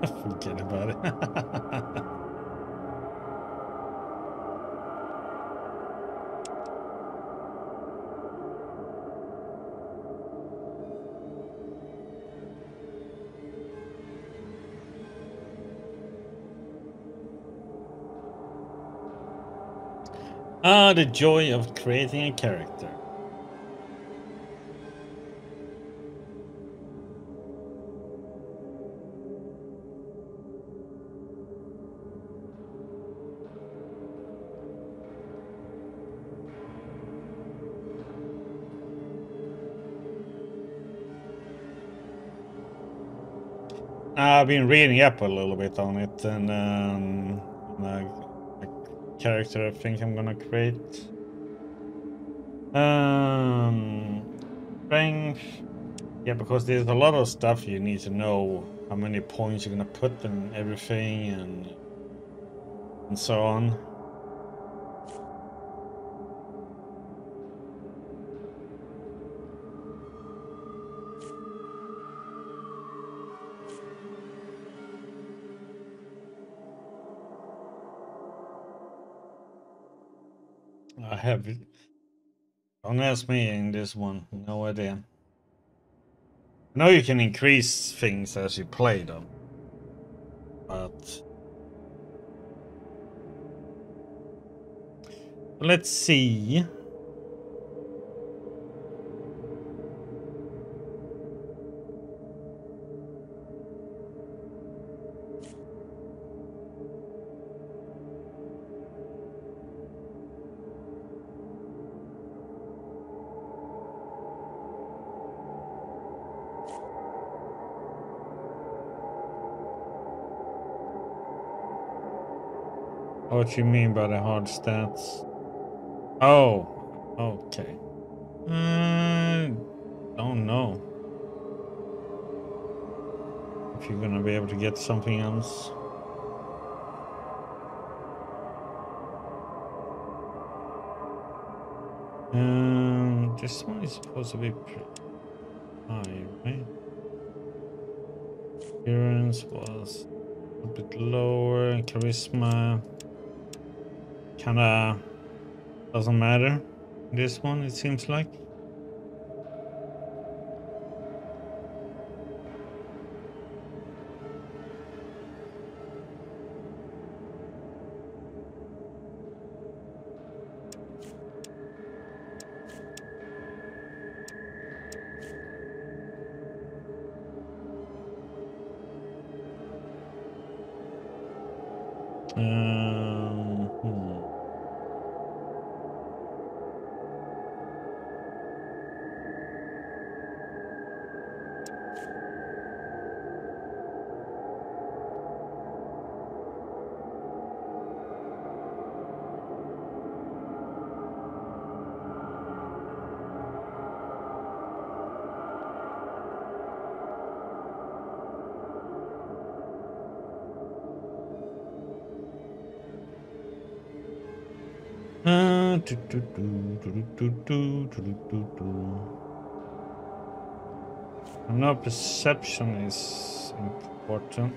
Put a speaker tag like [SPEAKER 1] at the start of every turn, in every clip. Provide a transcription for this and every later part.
[SPEAKER 1] Forget about it. Ah, the joy of creating a character. I've been reading up a little bit on it, and the character I think I'm gonna create. Strength. Yeah, because there's a lot of stuff you need to know how many points you're gonna put in everything, and so on. I have. Don't ask me in this one. No idea. I know you can increase things as you play them, but let's see. What you mean by the hard stats? Oh, okay. Don't know if you're gonna be able to get something else. This one is supposed to be pretty high, right? Appearance was a bit lower. Charisma kinda doesn't matter. This one, it seems like. Hmm. I know perception is important.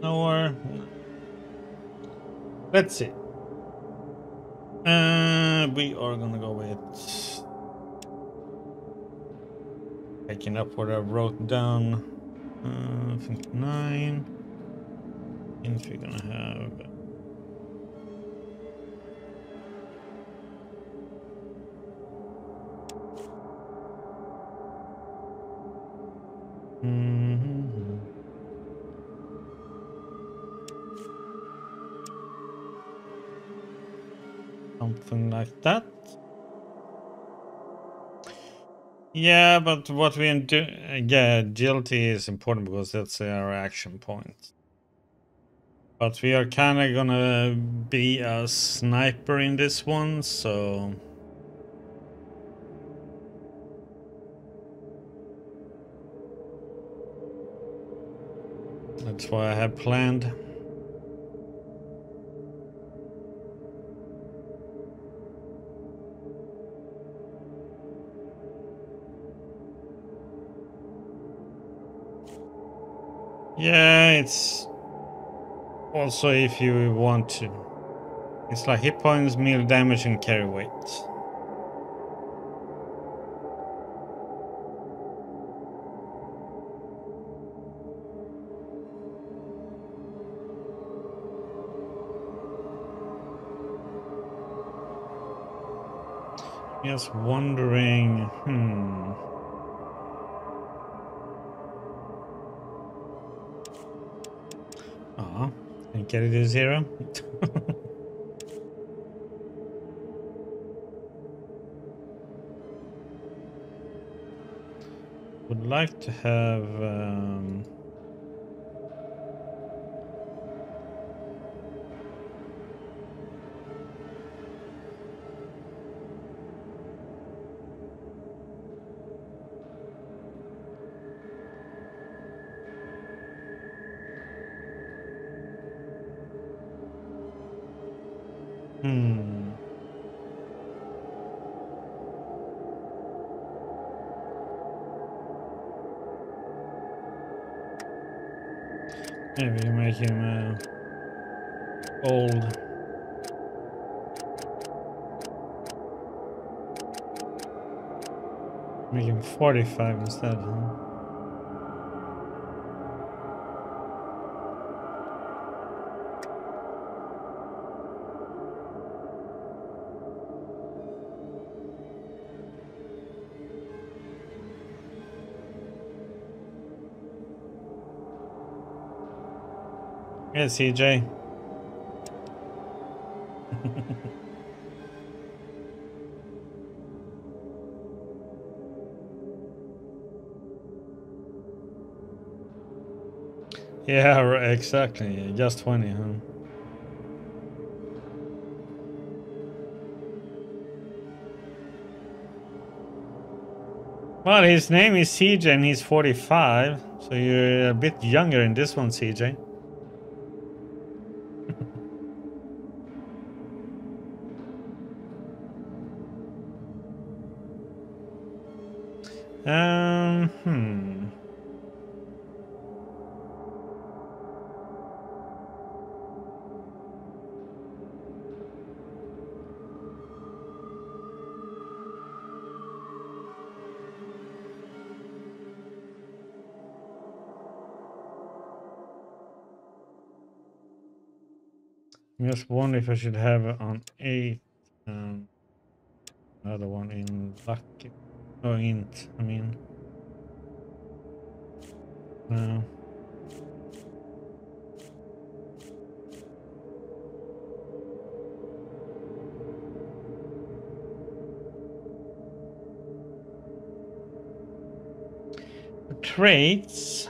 [SPEAKER 1] Nowhere. Let's see. We are gonna go with taking up what I wrote down. I think 9. And we're gonna have. Something like that. Yeah, but what we do, yeah, agility is important because that's our action point. But we are kind of gonna be a sniper in this one, so. That's what I have planned. Yeah, it's also if you want to. It's like hit points, meal damage, and carry weight. Just wondering, can you get it to 0? Would like to have maybe make him old. Make him 45 instead, huh? Yeah, CJ. Yeah, exactly. Just 20, huh? Well, his name is CJ and he's 45, so you're a bit younger in this one, CJ. Hmm. I just wonder if I should have it on 8. Another one in lucky. Oh, int, I mean. No. Traits.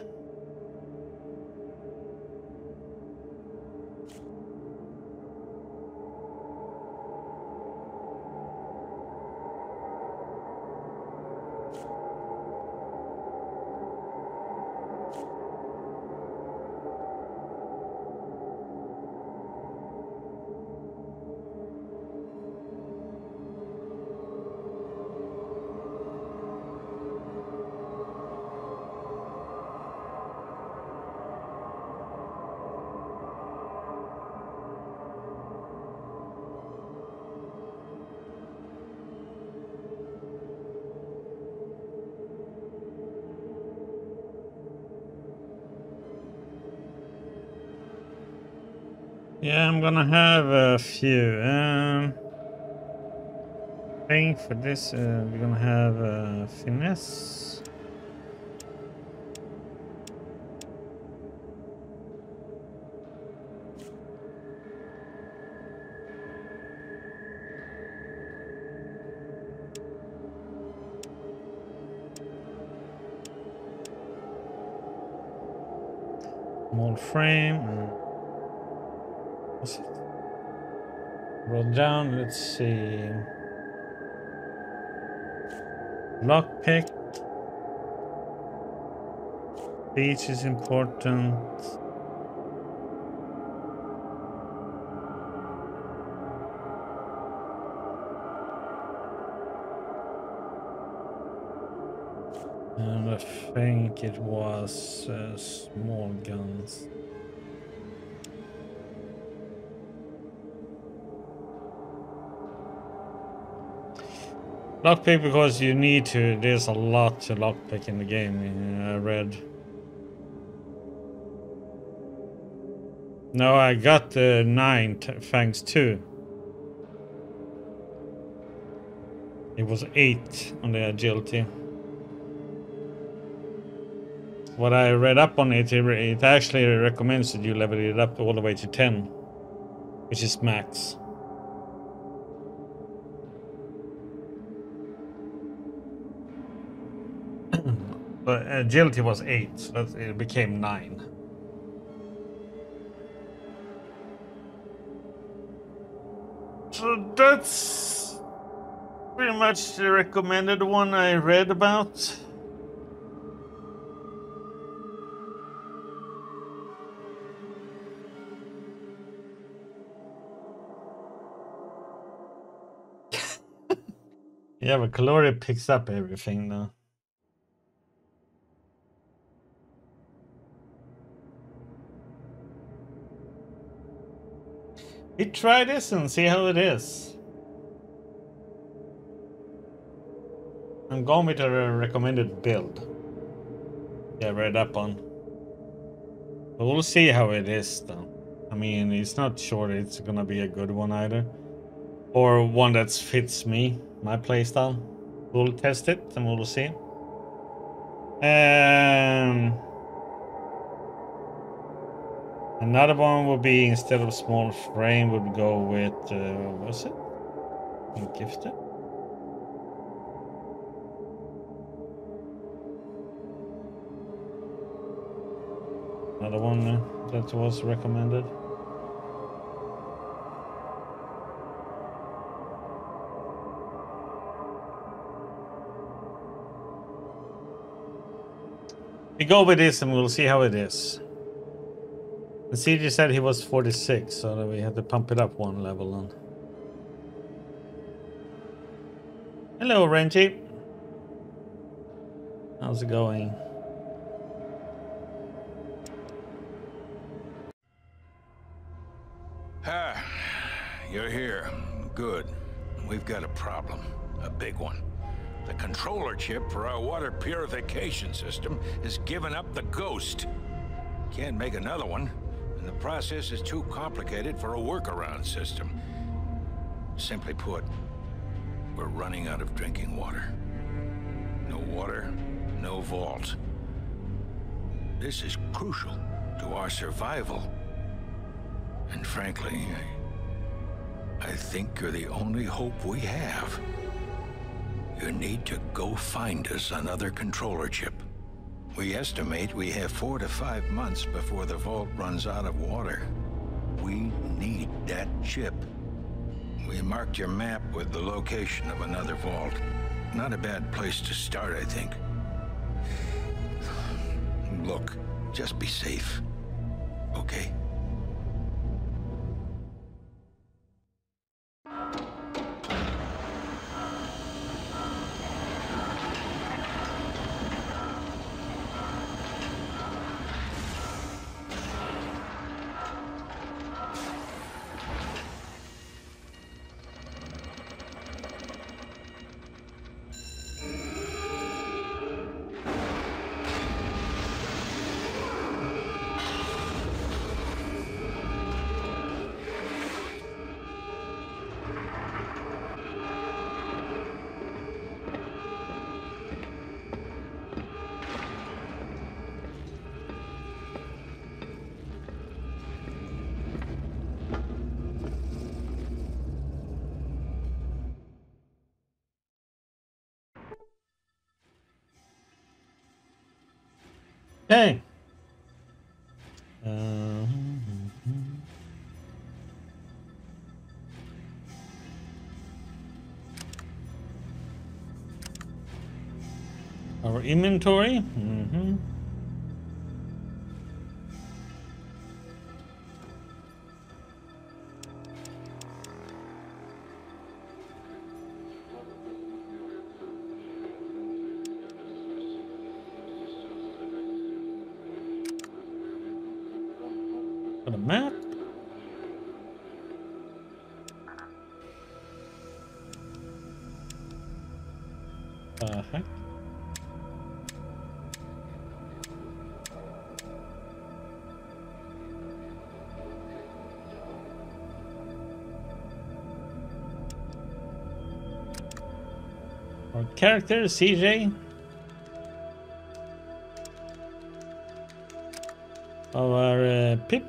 [SPEAKER 1] Yeah, I'm gonna have a few. I think for this, we're gonna have finesse. Small frame. What's it? Roll down. Let's see. Lockpick. Speech is important. And I think it was small guns. Lockpick because you need to. There's a lot to lockpick in the game. I read. No, I got the 9 thanks to. It was 8 on the agility. What I read up on it, it actually recommends that you level it up all the way to 10, which is max. But agility was 8, so it became 9. So that's pretty much the recommended one I read about. Yeah, but Calori picks up everything though. We try this and see how it is. I'm going with a recommended build. Yeah, read up on. But we'll see how it is though. I mean, it's not sure it's gonna be a good one either. Or one that fits me, my playstyle. We'll test it and we'll see. Another one would be, instead of small frame, would go with, what was it? Gifted? Another one that was recommended. We go with this and we'll see how it is. The CG said he was 46, so that we had to pump it up one level on. Hello, Renji. How's it going?
[SPEAKER 2] Ah, you're here. Good. We've got a problem. A big one. The controller chip for our water purification system has given up the ghost. Can't make another one, and the process is too complicated for a workaround system. Simply put, we're running out of drinking water. No water, no vault. This is crucial to our survival. And frankly, I think you're the only hope we have. You need to go find us another controller chip. We estimate we have 4 to 5 months before the vault runs out of water. We need that chip. We marked your map with the location of another vault. Not a bad place to start, I think. Look, just be safe, okay?
[SPEAKER 1] Hey. Our inventory. For the map. Heck. Our character CJ. Our Pip.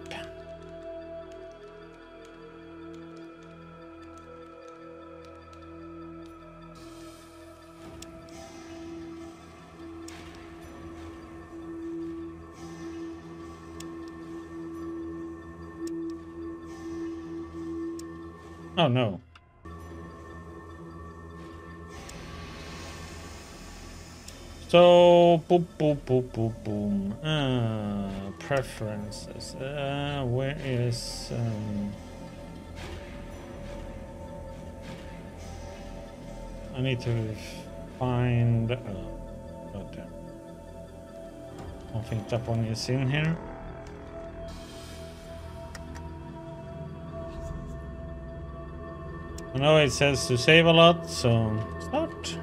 [SPEAKER 1] Oh no. So boop boop boop boop boom. Preferences. Where is I need to find oh damn. I don't think that one is in here. I know it says to save a lot, so start.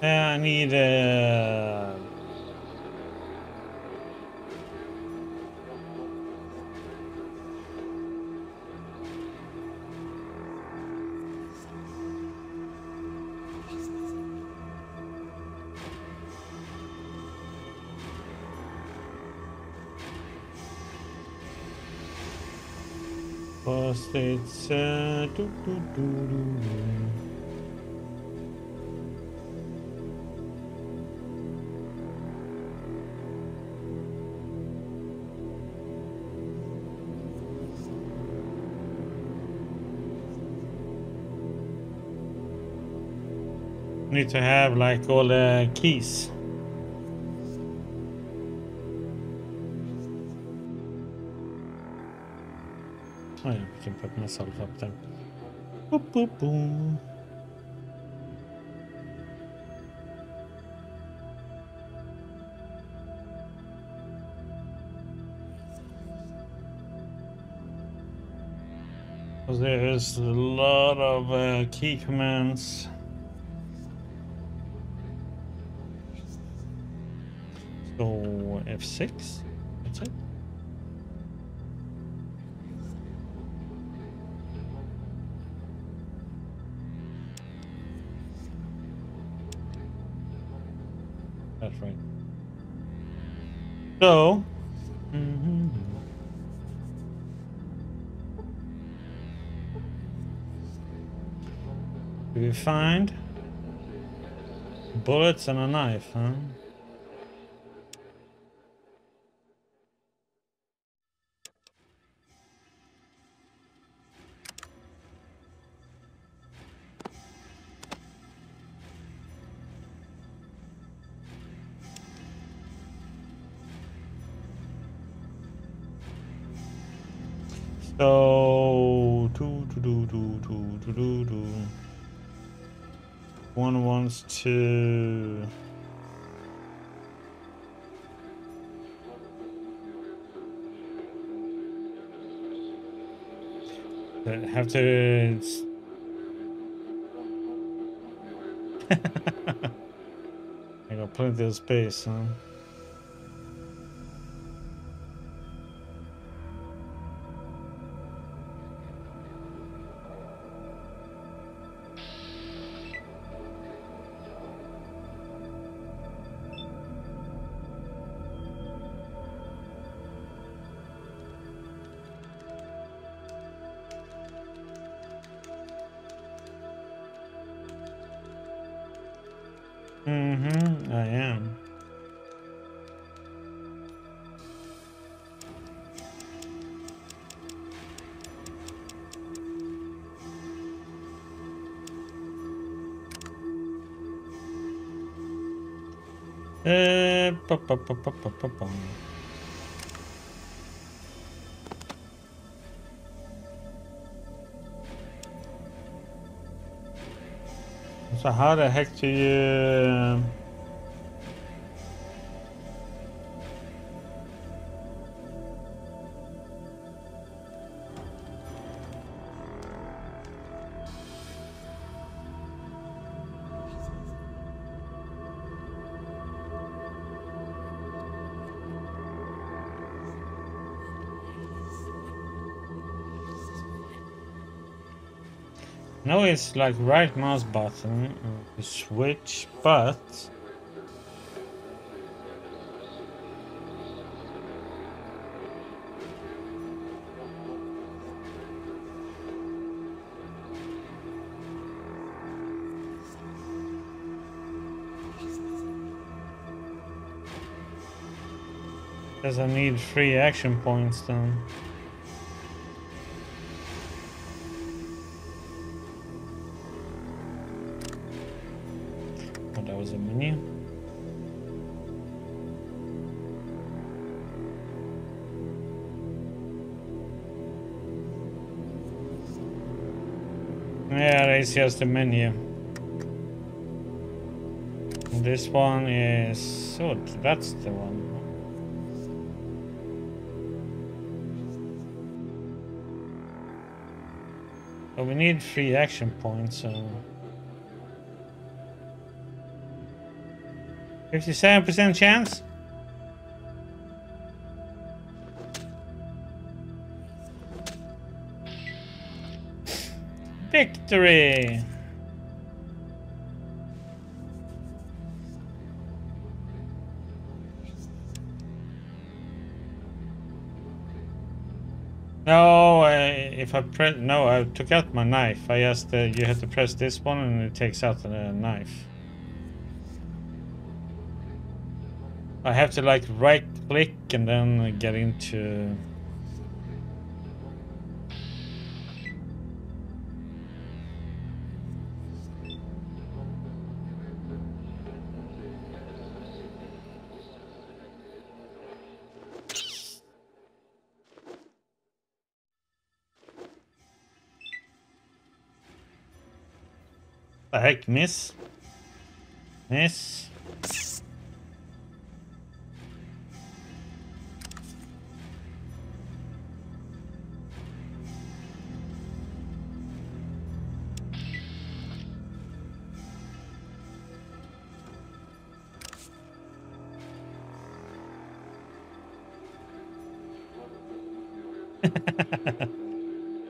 [SPEAKER 1] I need first it's need to have like all the keys. Oh yeah, I can put myself up there. Boop, boop, boom. There's a lot of key commands. So F6, that's it. That's right. So, do we find bullets and a knife, huh? So, one wants to have to I got plenty of space, huh? I am. Pa. So how the heck do you... No, it's like right mouse button to switch, but because I need 3 action points then. Oh, that was a menu. Yeah, it's just the menu. This one is... Oh, that's the one. Oh, we need 3 action points, so... 57% chance? Victory! No, if I press... No, I took out my knife. I asked you have to press this one and it takes out the knife. I have to like right click and then get into... The heck, miss? Miss?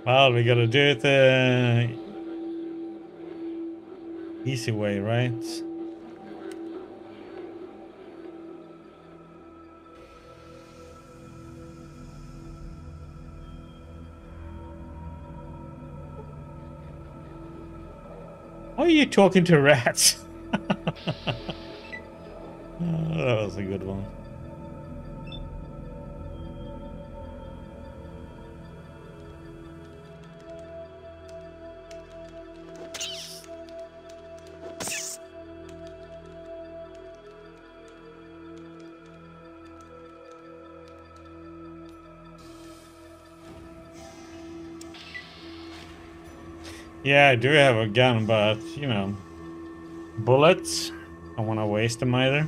[SPEAKER 1] Well, we gotta do it the easy way, right? Why are you talking to rats? Oh, that was a good one. Yeah, I do have a gun, but, you know, bullets, I don't want to waste them either.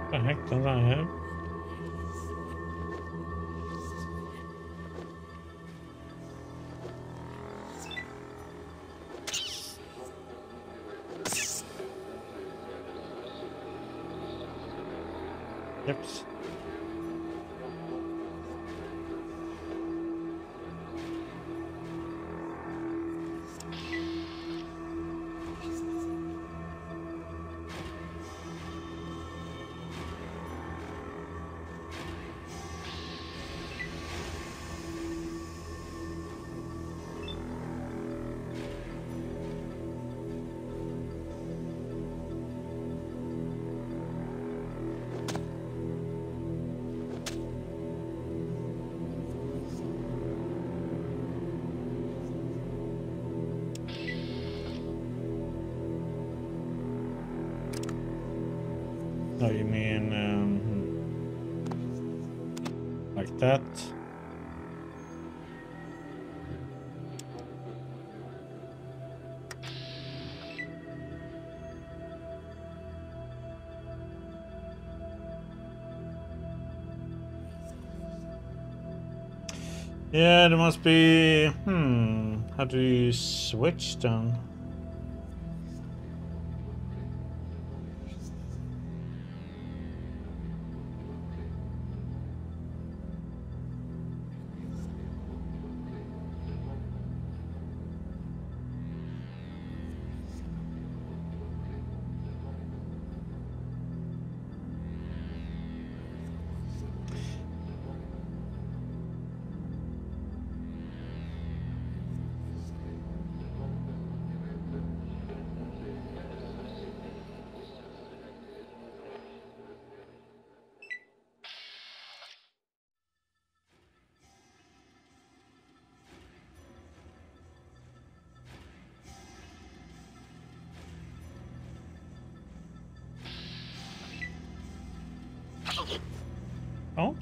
[SPEAKER 1] What the heck does I have? Yep. Oh, you mean like that? Yeah, there must be... How do you switch then? Out.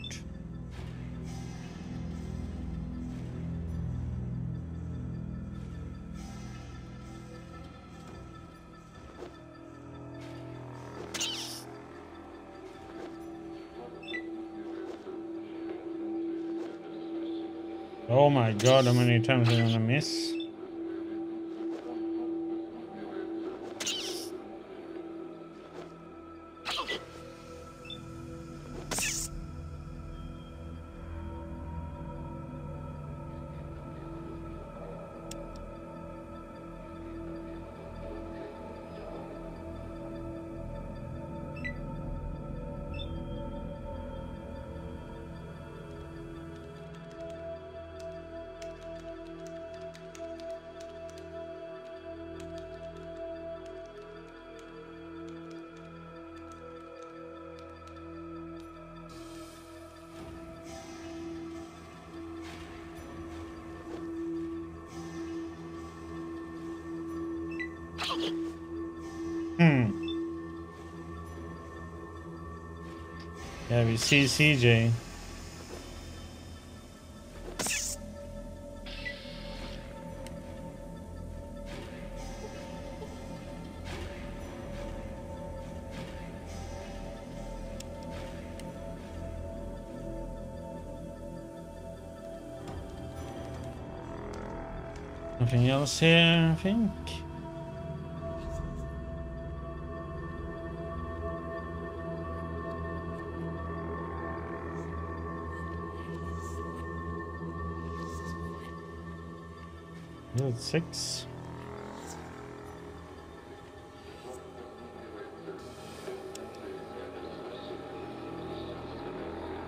[SPEAKER 1] Oh my god, how many times am I gonna miss? Yeah, we see CJ. Nothing else here, I think. That's 6.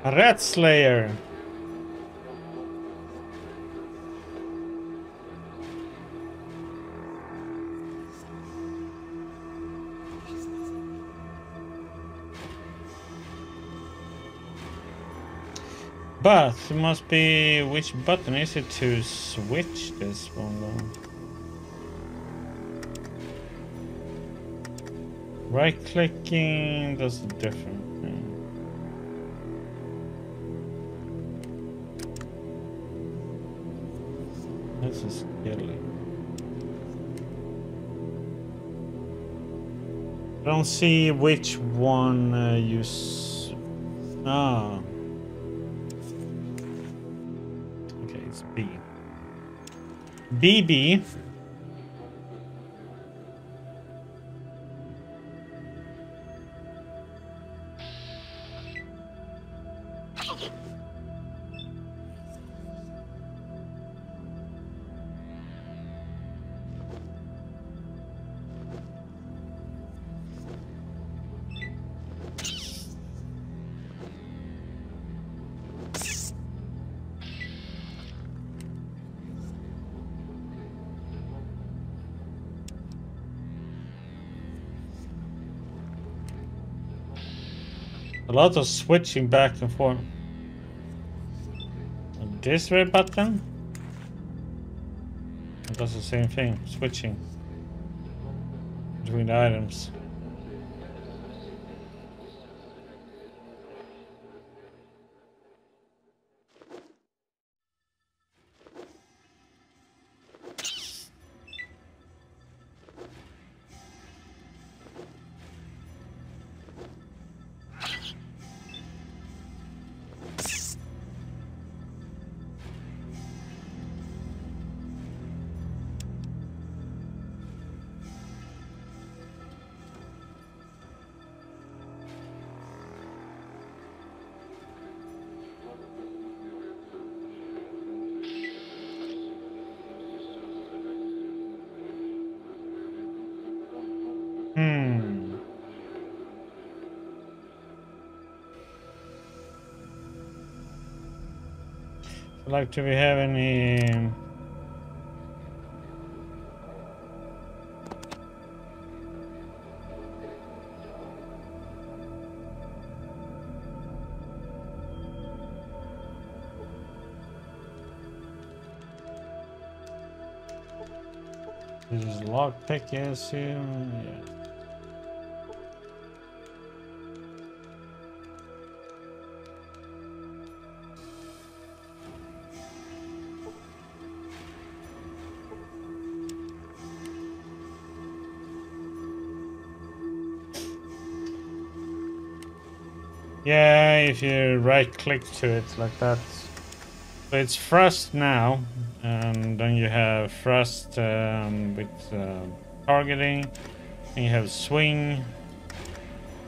[SPEAKER 1] Rat Slayer. But it must be, which button is it to switch this one though? Right clicking does a different thing. That's a skilly. I don't see which one Ah. Okay, it's B. BB. A lot of switching back and forth. And this red button? It does the same thing, switching between the items. Hmm. Like, do we have any? This is lockpick, yes, yeah. Yeah, if you right click to it like that. So it's thrust now, and then you have thrust with targeting, and you have swing,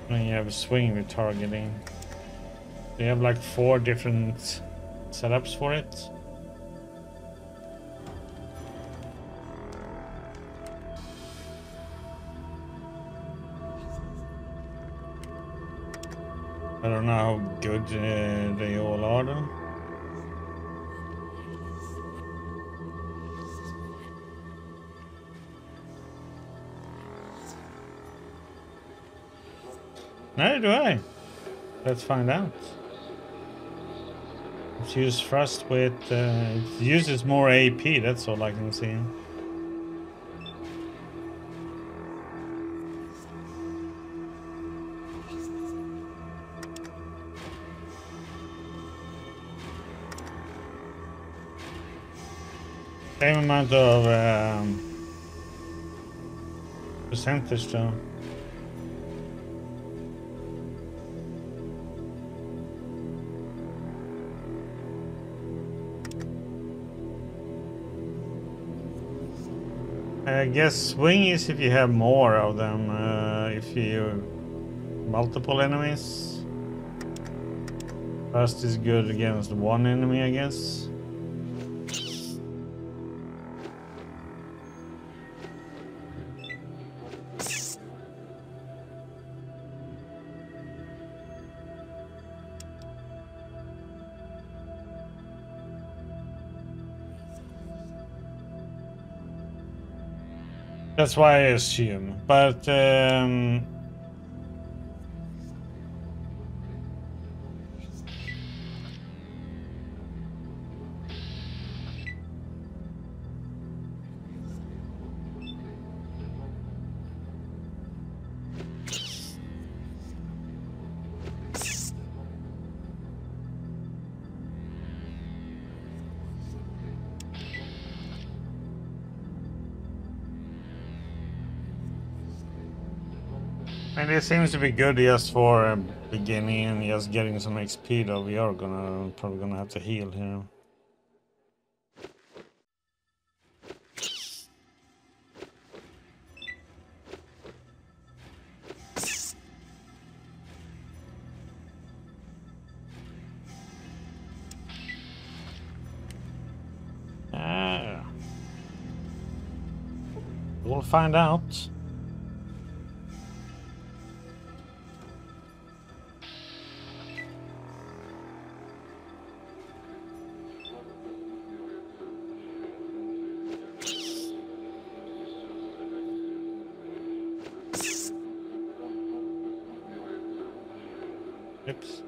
[SPEAKER 1] and you have swing with targeting. So you have like 4 different setups for it. I don't know how good they all are though. Neither do I. Let's find out. It's used thrust with, it uses more AP, that's all I can see. Same amount of percentage though. I guess swing is if you have more of them, if you multiple enemies. First is good against one enemy, I guess. That's why I assume, but and it seems to be good just for beginning and just getting some XP though. We are probably gonna have to heal here. We'll find out. Oops.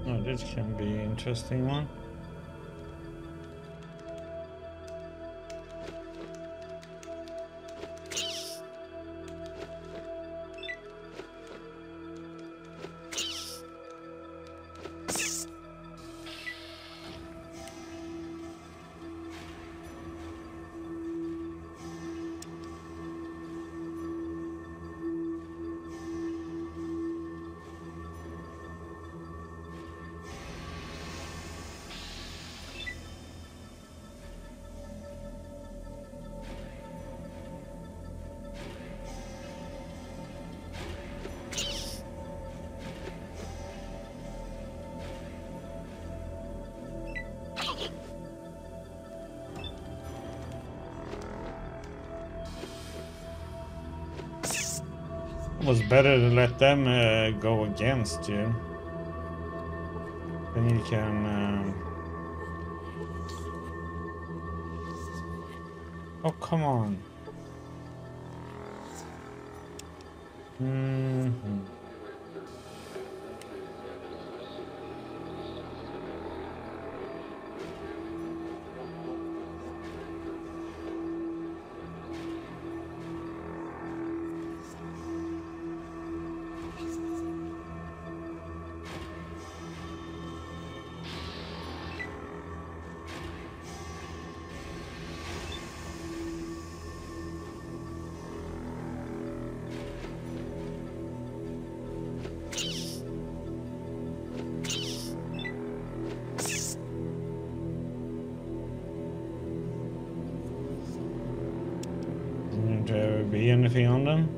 [SPEAKER 1] Oh, this can be an interesting one. was better to let them go against you. Then you can... Oh, come on. Mm-hmm. There be anything on them?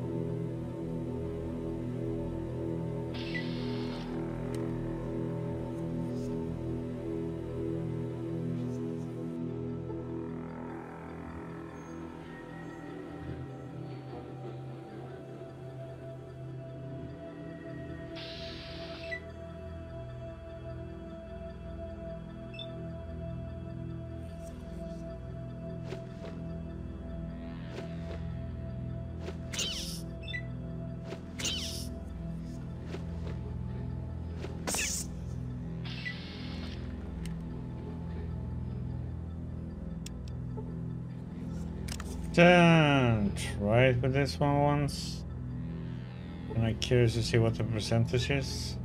[SPEAKER 1] Try it with this one once. And I'm curious to see what the percentage is.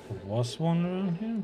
[SPEAKER 1] There was one around here?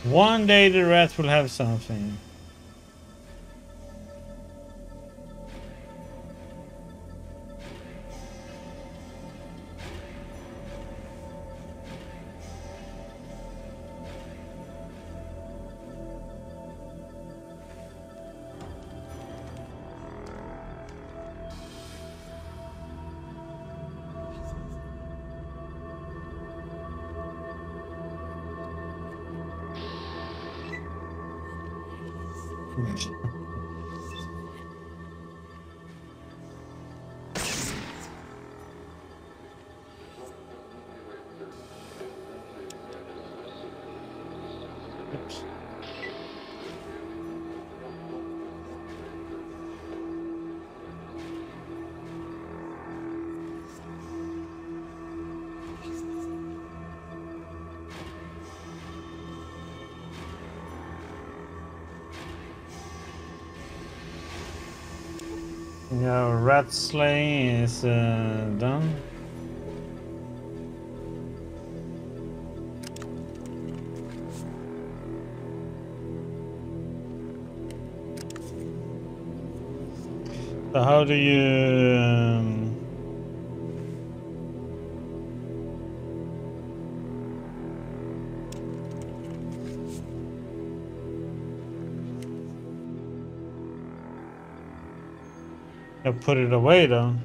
[SPEAKER 1] One day the rat will have something. Oops. Now rat slaying is done. So how do you I put it away though.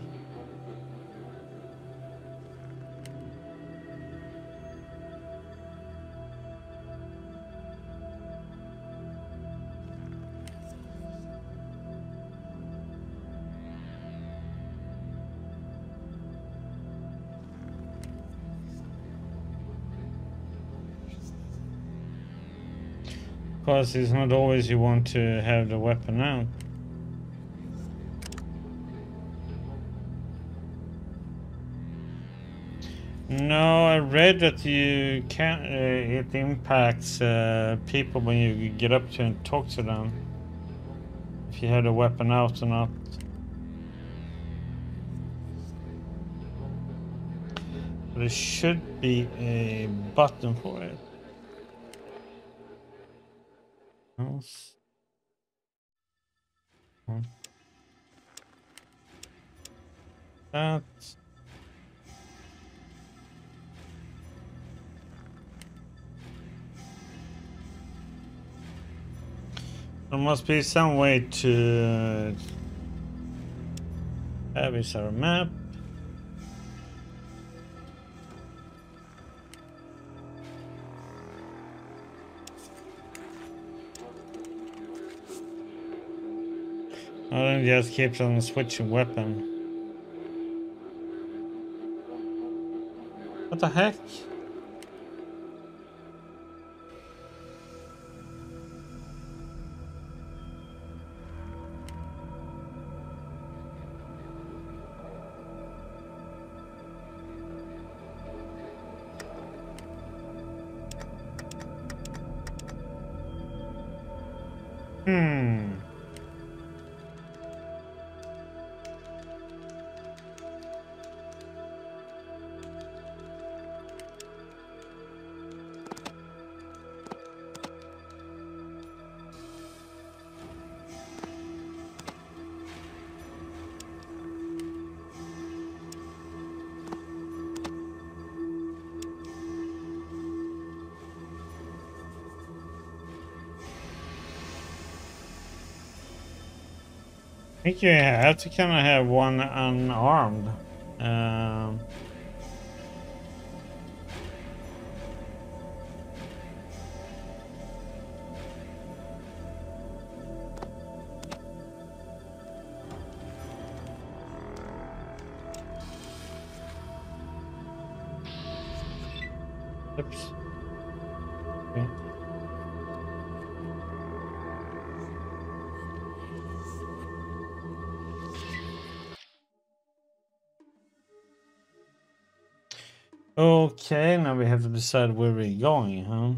[SPEAKER 1] Of course, it's not always you want to have the weapon out. No, I read that you can't. It impacts people when you get up to and talk to them. If you have the weapon out or not. There should be a button for it. Else. That. There must be some way to have is our map. I then just keeps on switching weapon. What the heck? I think you have to kind of have one unarmed. Oops. Okay. Okay, now we have to decide where we're going, huh?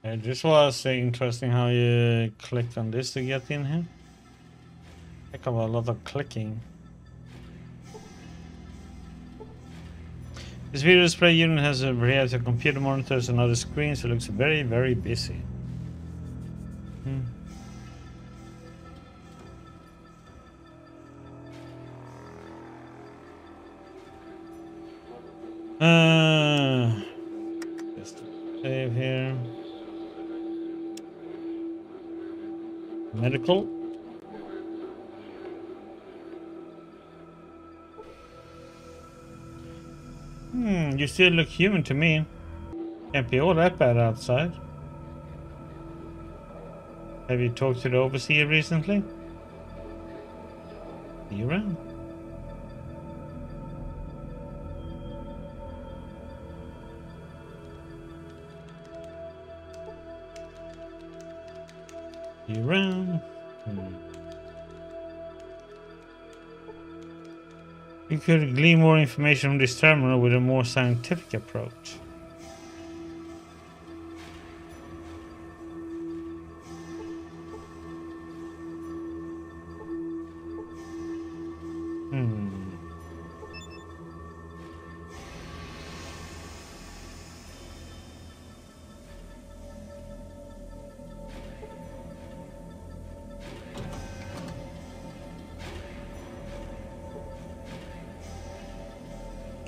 [SPEAKER 1] This was interesting how you clicked on this to get in here. Heck of a lot of clicking. This video display unit has a variety of computer monitors and other screens, so it looks very, very busy. Just save here. Medical. You still look human to me. Can't be all that bad outside. Have you talked to the overseer recently? Are you around? You around? You could glean more information from this terminal with a more scientific approach.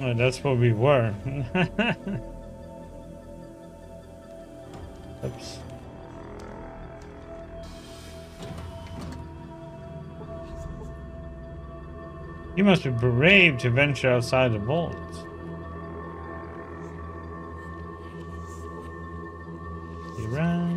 [SPEAKER 1] Oh, that's what we were. Oops. You must be brave to venture outside the vault. You ran.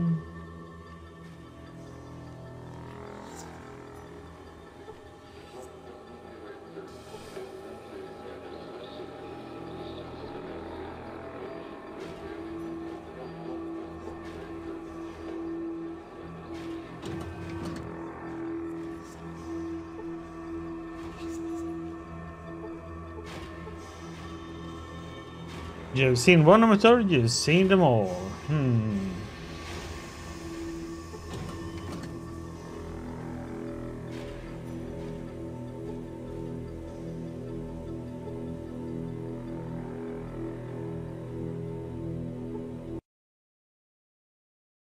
[SPEAKER 1] You've seen one amateur, you've seen them all.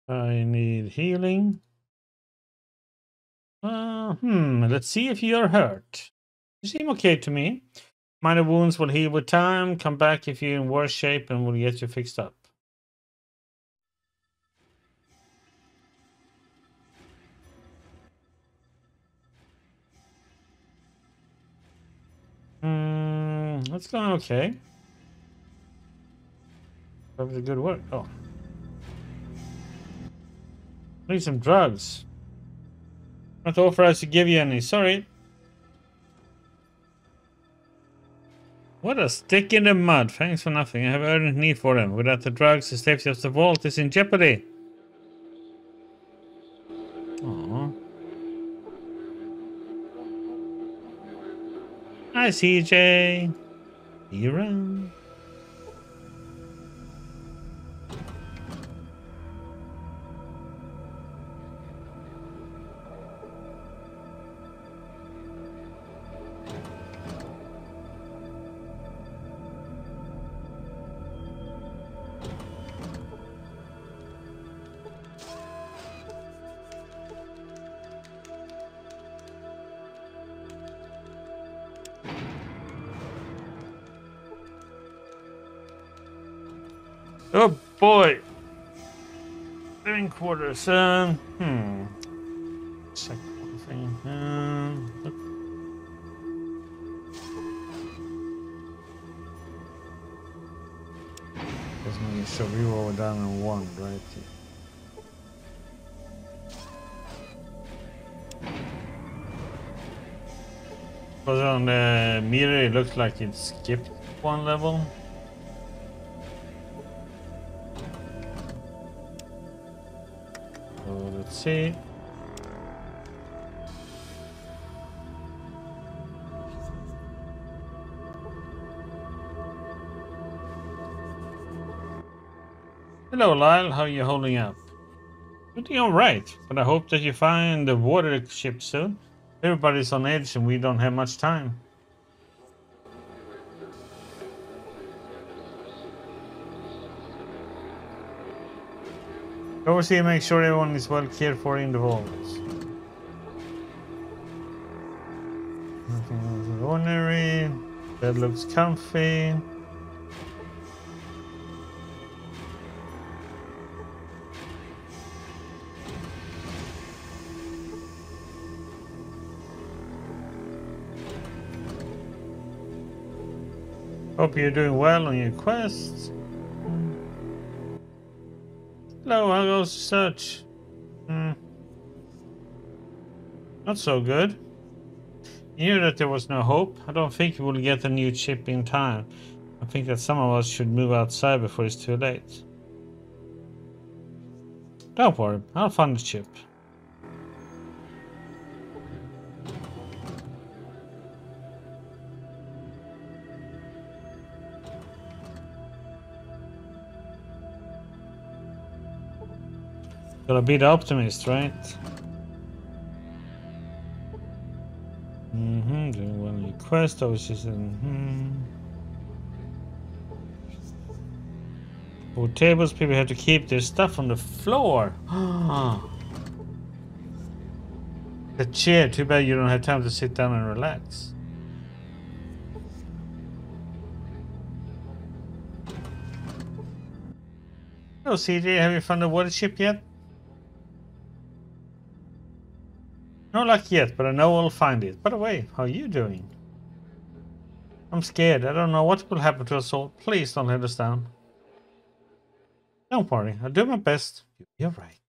[SPEAKER 1] I need healing. Let's see if you're hurt. You seem okay to me. Minor wounds will heal with time. Come back if you're in worse shape and we'll get you fixed up. That's going okay. That was good work. Oh. Need some drugs. Not authorized to give you any. Sorry. What a stick in the mud. Thanks for nothing. I have urgent need for them. Without the drugs, the safety of the vault is in jeopardy. Aww. Hi, CJ. You around? Oh boy. Living quarters. Check one thing. Let's make sure we were down on one, right? Because on the mirror it looks like it skipped one level. So let's see. Hello Lyle, how are you holding up? Doing alright, but I hope that you find the water ship soon. Everybody's on edge and we don't have much time. Overseer, make sure everyone is well cared for in the vaults. Nothing ordinary. Bed looks comfy. Hope you're doing well on your quest. Hello, how goes the search? Not so good. You knew that there was no hope. I don't think you will get a new chip in time. I think that some of us should move outside before it's too late. Don't worry, I'll find the chip. Gotta be the optimist, right? Doing one new quest, obviously. For tables, people have to keep their stuff on the floor. The chair, too bad you don't have time to sit down and relax. Hello, CJ, have you found the water ship yet? No luck yet, but I know we'll find it. By the way, how are you doing? I'm scared. I don't know what will happen to us all. Please don't let us down. Don't worry. I'll do my best. You're right.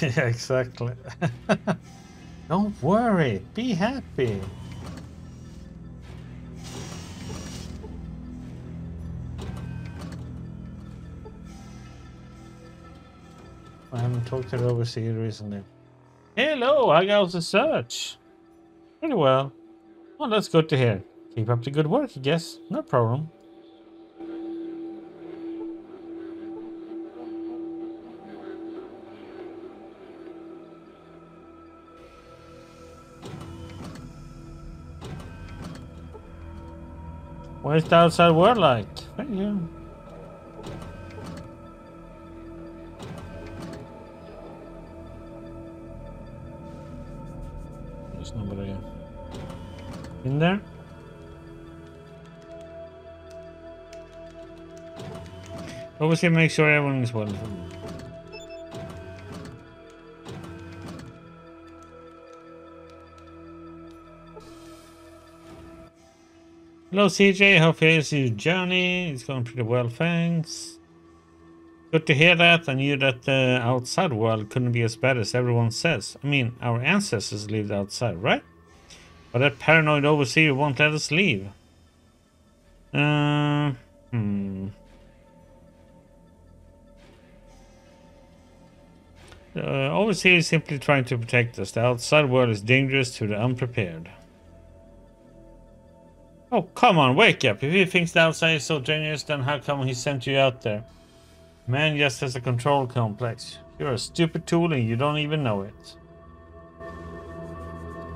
[SPEAKER 1] Yeah, exactly. Don't worry. Be happy. I haven't talked to the overseer recently. Hello, how goes the search? Pretty well. Well, that's good to hear. Keep up the good work, I guess. No problem. What's the outside world like? Thank you. There's nobody in there. Obviously, make sure everyone is well. Hello, CJ. How is your journey? It's going pretty well, thanks. Good to hear that. I knew that the outside world couldn't be as bad as everyone says. I mean, our ancestors lived outside, right? But that paranoid overseer won't let us leave. Overseer is simply trying to protect us. The outside world is dangerous to the unprepared. Oh, come on, wake up. If he thinks the outside is so dangerous, then how come he sent you out there? Man just has a control complex. You're a stupid tool and you don't even know it.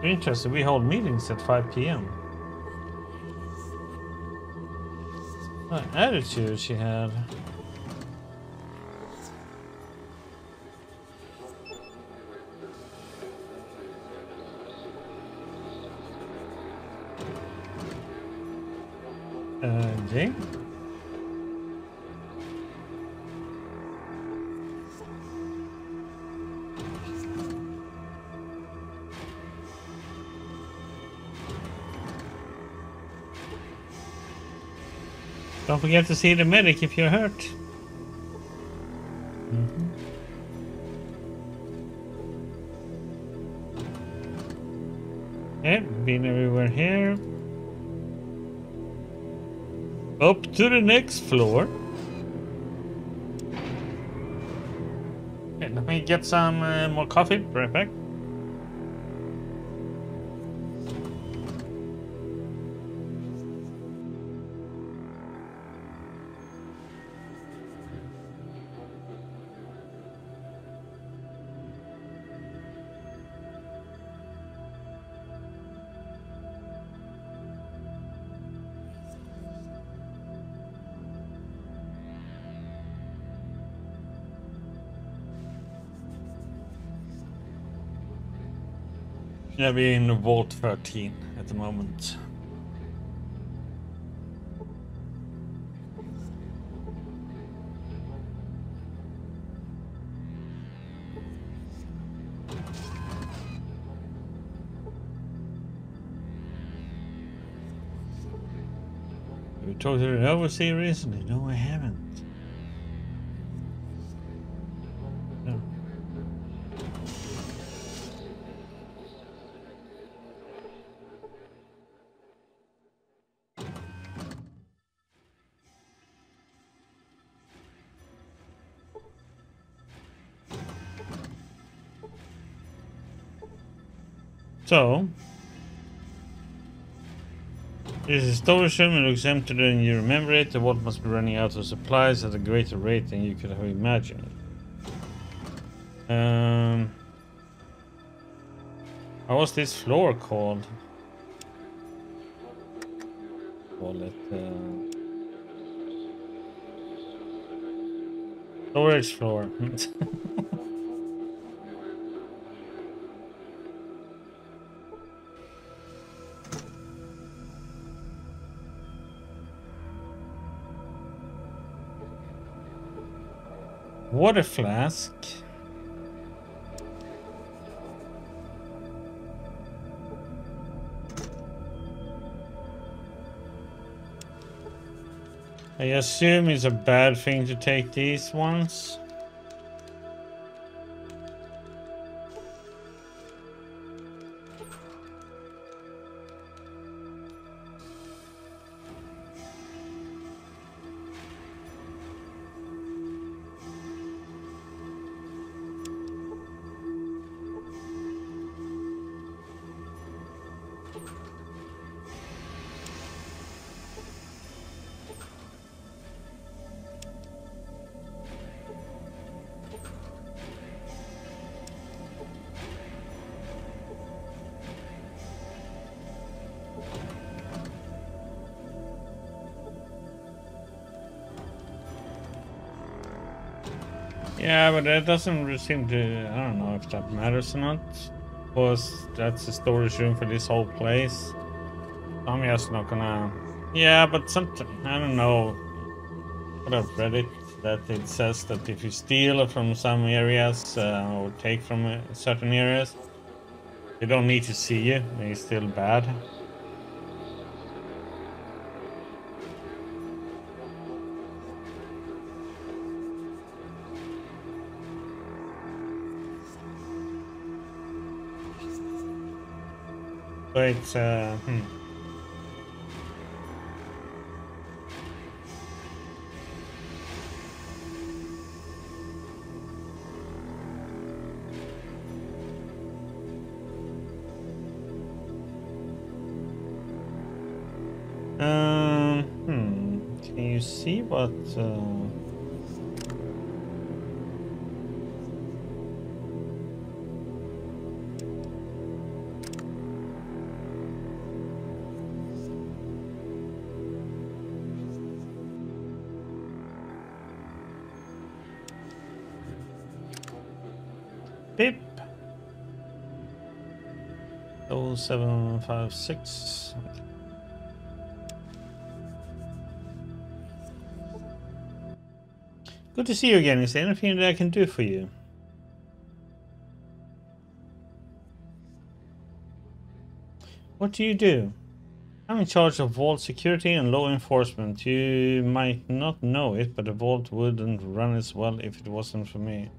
[SPEAKER 1] Interesting, we hold meetings at 5 p.m. What attitude she had. Jane? Don't forget to see the medic if you're hurt. Yeah, been everywhere here. Up to the next floor. Okay, let me get some more coffee. Right back. Yeah, we're in Vault 13 at the moment. you talked to the overseer recently? No, I haven't. No. So, this is storage room. It looks empty and you remember it. The vault must be running out of supplies at a greater rate than you could have imagined. How was this floor called? Call it storage floor. Water flask. I assume it's a bad thing to take these ones. Yeah, but that doesn't seem to... I don't know if that matters or not. Because that's the storage room for this whole place. I'm just not gonna... Yeah, but something... I don't know. But I've read it. That it says that if you steal from some areas or take from certain areas, they don't need to see you. It's still bad. So it's, Can you see what, Pip 0756. Good to see you again. Is there anything that I can do for you? What do you do? I'm in charge of vault security and law enforcement. You might not know it, but the vault wouldn't run as well if it wasn't for me.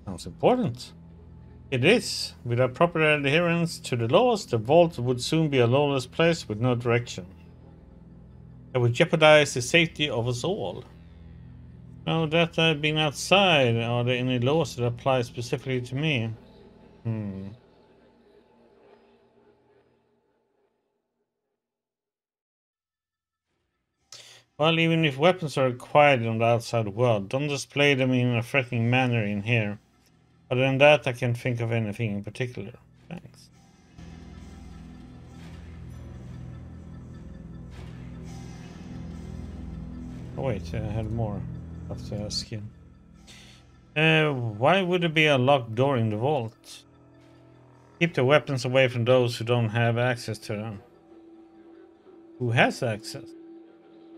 [SPEAKER 1] Sounds important. It is. Without proper adherence to the laws, the vault would soon be a lawless place with no direction. It would jeopardize the safety of us all. Now that I've been outside, are there any laws that apply specifically to me? Well, even if weapons are acquired on the outside world, don't display them in a threatening manner in here. Other than that, I can't think of anything in particular. Thanks. Oh wait, I had more. I have to ask you. Why would there be a locked door in the vault? Keep the weapons away from those who don't have access to them. Who has access?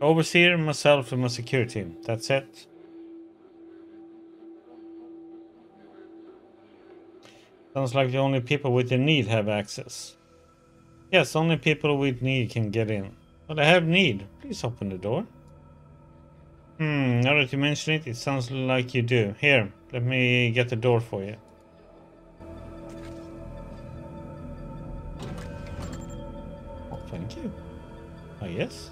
[SPEAKER 1] Overseer, myself, and my security team. That's it. Sounds like the only people with the need have access. Yes, only people with need can get in. But I have need. Please open the door. Now that you mention it, it sounds like you do. Here, let me get the door for you. Oh, thank you. Oh, yes.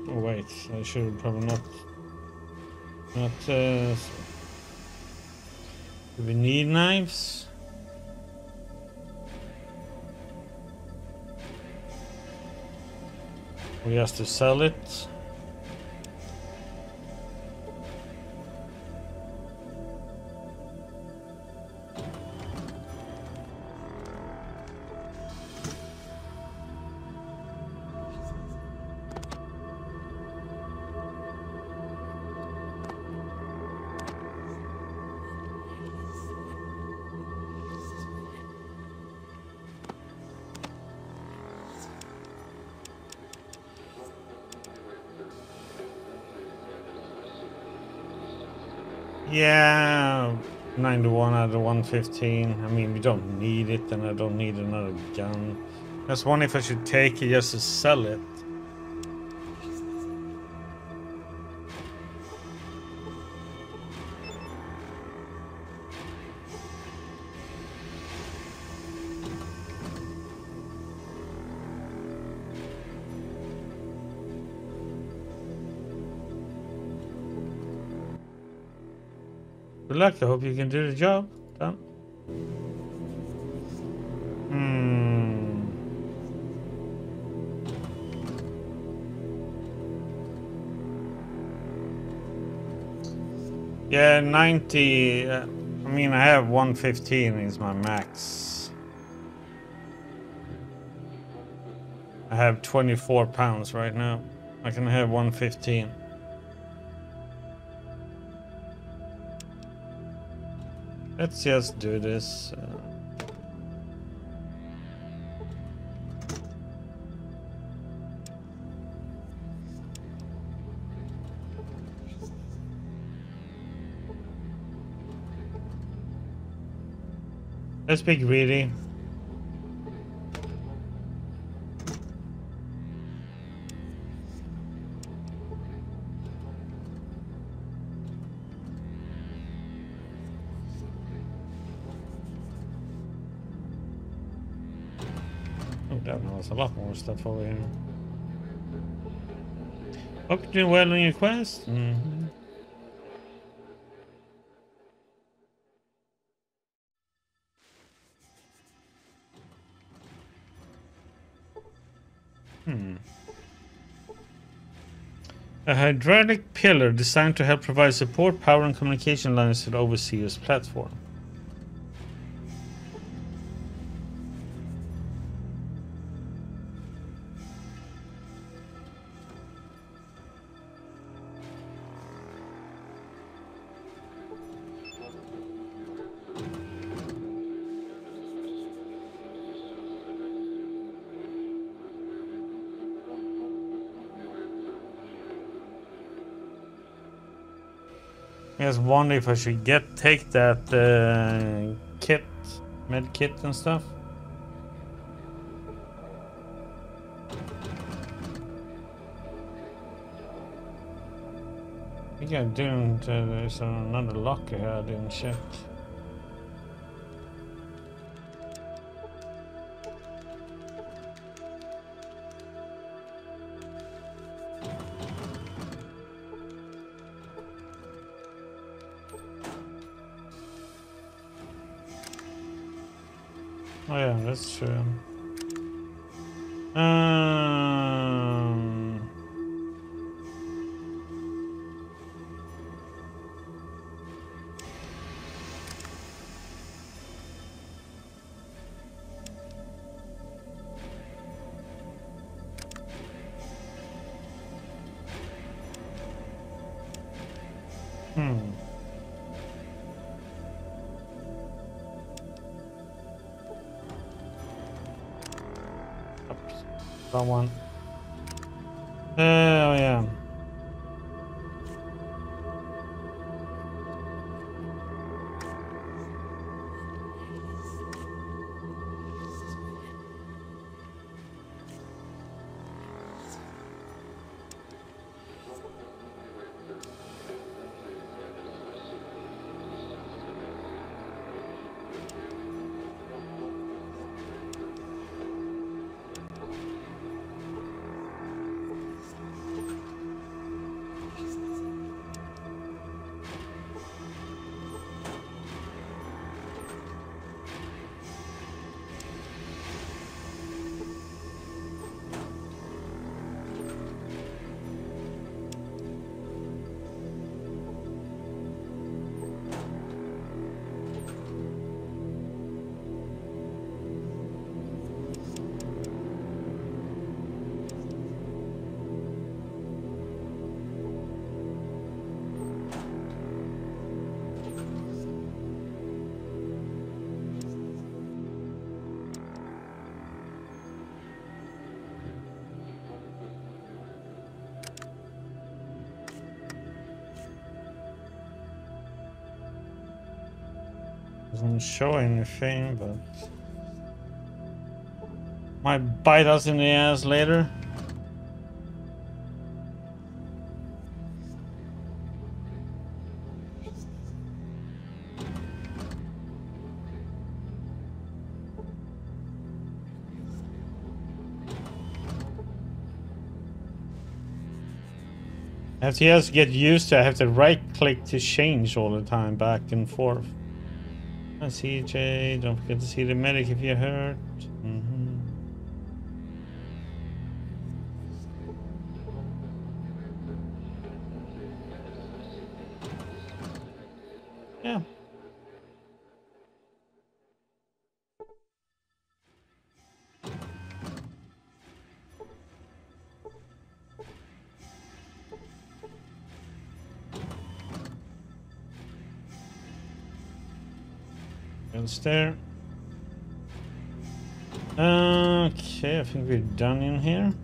[SPEAKER 1] Oh wait, I should probably not. Do we need knives? We have to sell it. Yeah, 91 out of 115. I mean, we don't need it, and I don't need another gun. I was wondering if I should take it just to sell it. Good luck. I hope you can do the job. Done. Yeah, 90. I mean, I have 115 is my max. I have 24 pounds right now. I can have 115. Let's just do this. Let's be greedy. Oh, damn, there's a lot more stuff over here. Hope you're doing well on your quest. A hydraulic pillar designed to help provide support, power, and communication lines to the Overseer's platform. I just wonder if I should take that kit, med kit and stuff. I think I didn't. There's another locker here I didn't check. Oh yeah, that's true. Hmm. Oops. Someone. Oh yeah. Doesn't show anything, but might bite us in the ass later. I have to just get used to. I have to right click to change all the time, back and forth. Hi CJ, don't forget to see the medic if you're hurt. Yeah. It's there. Okay, I think we're done in here.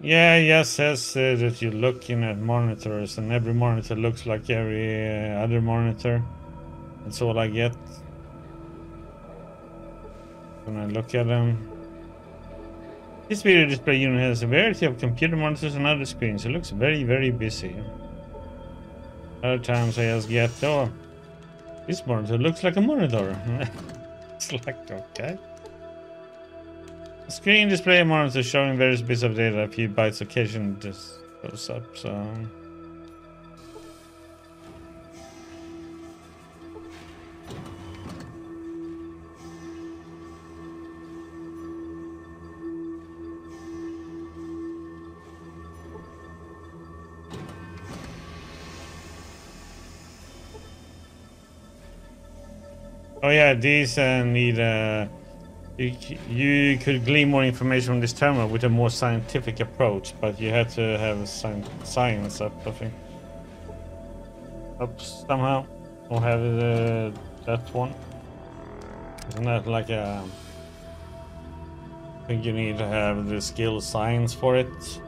[SPEAKER 1] Yeah, yes, says that you're looking at monitors, and every monitor looks like every other monitor. That's all I get when I look at them. This video display unit has a variety of computer monitors and other screens. It looks very, very busy. Other times I just get, oh, this monitor looks like a monitor. It's like, okay. A screen display monitor showing various bits of data. A few bytes occasion just goes up, so... Oh yeah, these need you could glean more information from this terminal with a more scientific approach, but you had to have science up, I think. Up somehow, or have that one. Isn't that like a? I think you need to have the skill science for it.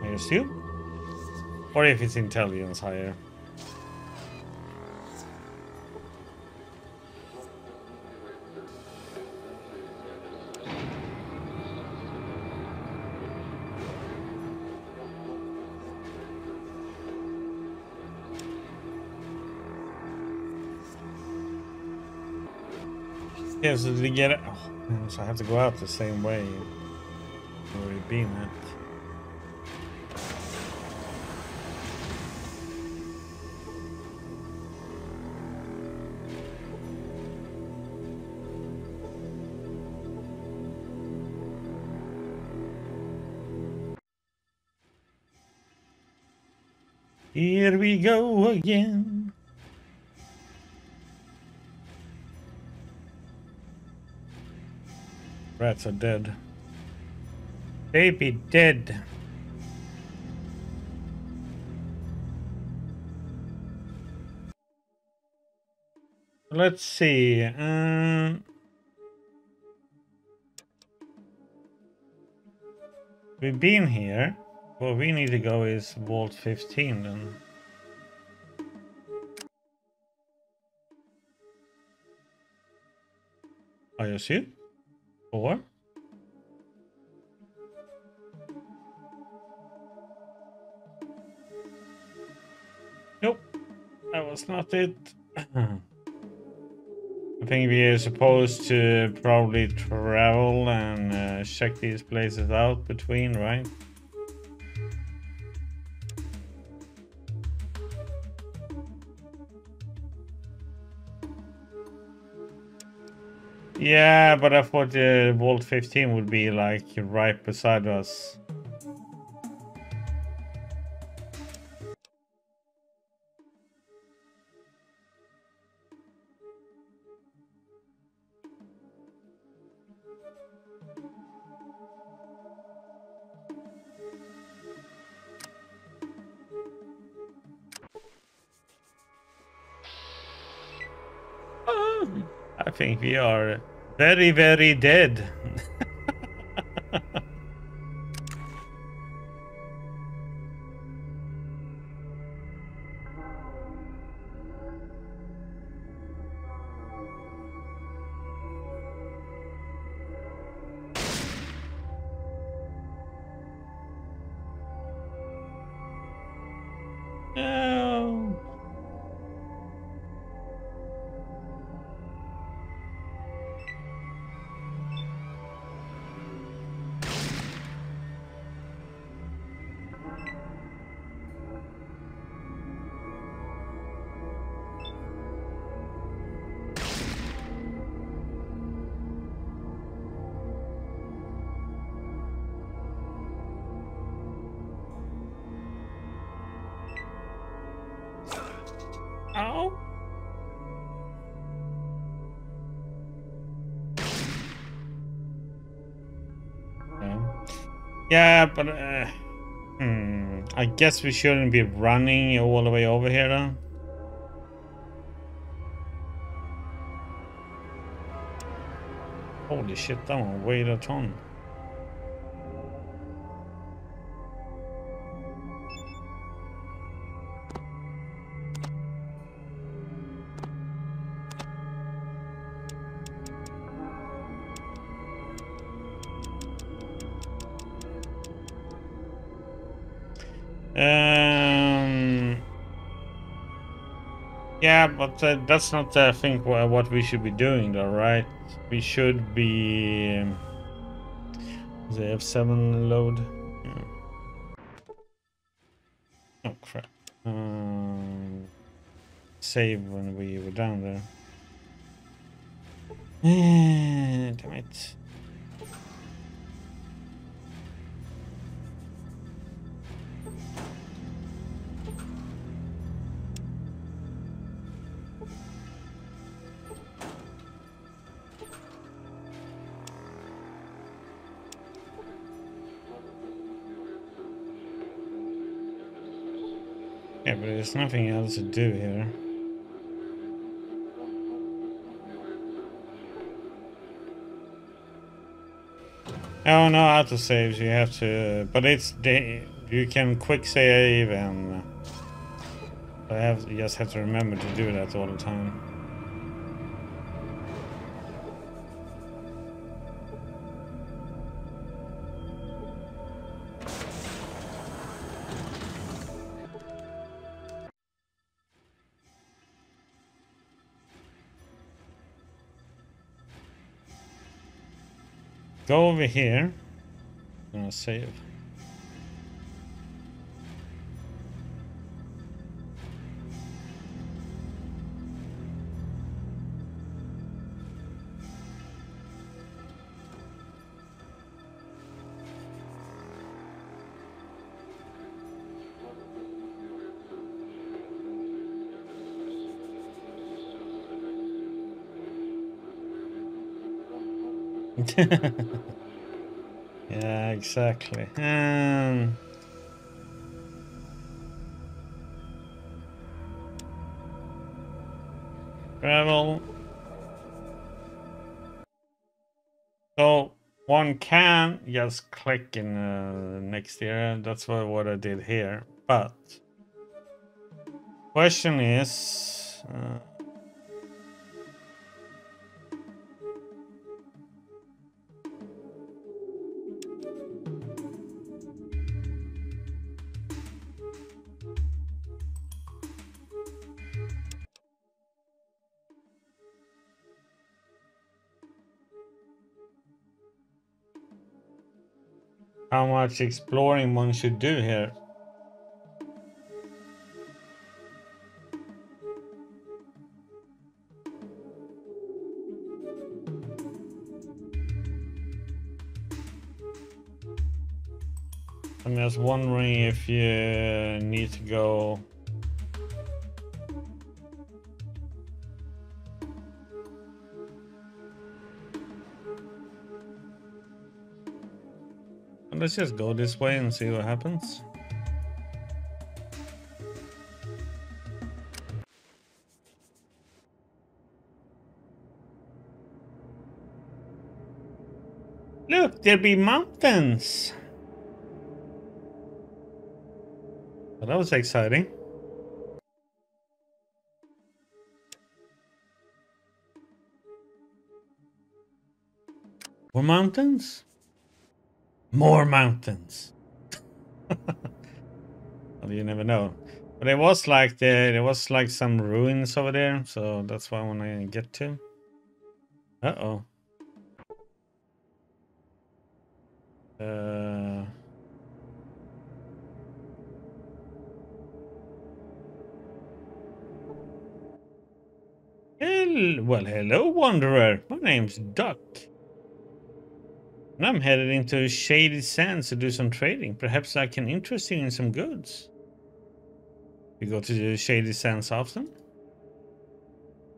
[SPEAKER 1] I assume. Or if it's intelligence higher. Yeah, so did he get it? Oh, man, so I have to go out the same way where we've been at. Here we go again. Rats are dead. Baby dead. Let's see. We've been here. Where we need to go is Vault 15 then. Are you sure? 4? Nope. That was not it. I think we are supposed to probably travel and check these places out between, right? Yeah, but I thought Vault 15 would be like right beside us. I think we are very, very dead. No. Ow. Yeah, but I guess we shouldn't be running all the way over here though. Holy shit, that one weighed a ton. Yeah, but that's not, I think, what we should be doing, though, right? We should be the F7 load. Yeah. Oh crap! Save when we were down there. Damn it! Yeah, but there's nothing else to do here. Oh no, autosaves, you have to, but you can quick save and you just have to remember to do that all the time. Go over here. I'm gonna save. Yeah, exactly. Travel. So one can just click in next year. That's what I did here. But question is, how much exploring one should do here? I'm just wondering if you need to go. Let's just go this way and see what happens. Look, there be mountains. Well, that was exciting. More mountains? More mountains. Well, you never know. But it was like there was like some ruins over there, so that's what I want to get to. Uh-oh. Well, hello, Wanderer. My name's Duck. And I'm headed into Shady Sands to do some trading. Perhaps I can interest you in some goods. You go to the Shady Sands often?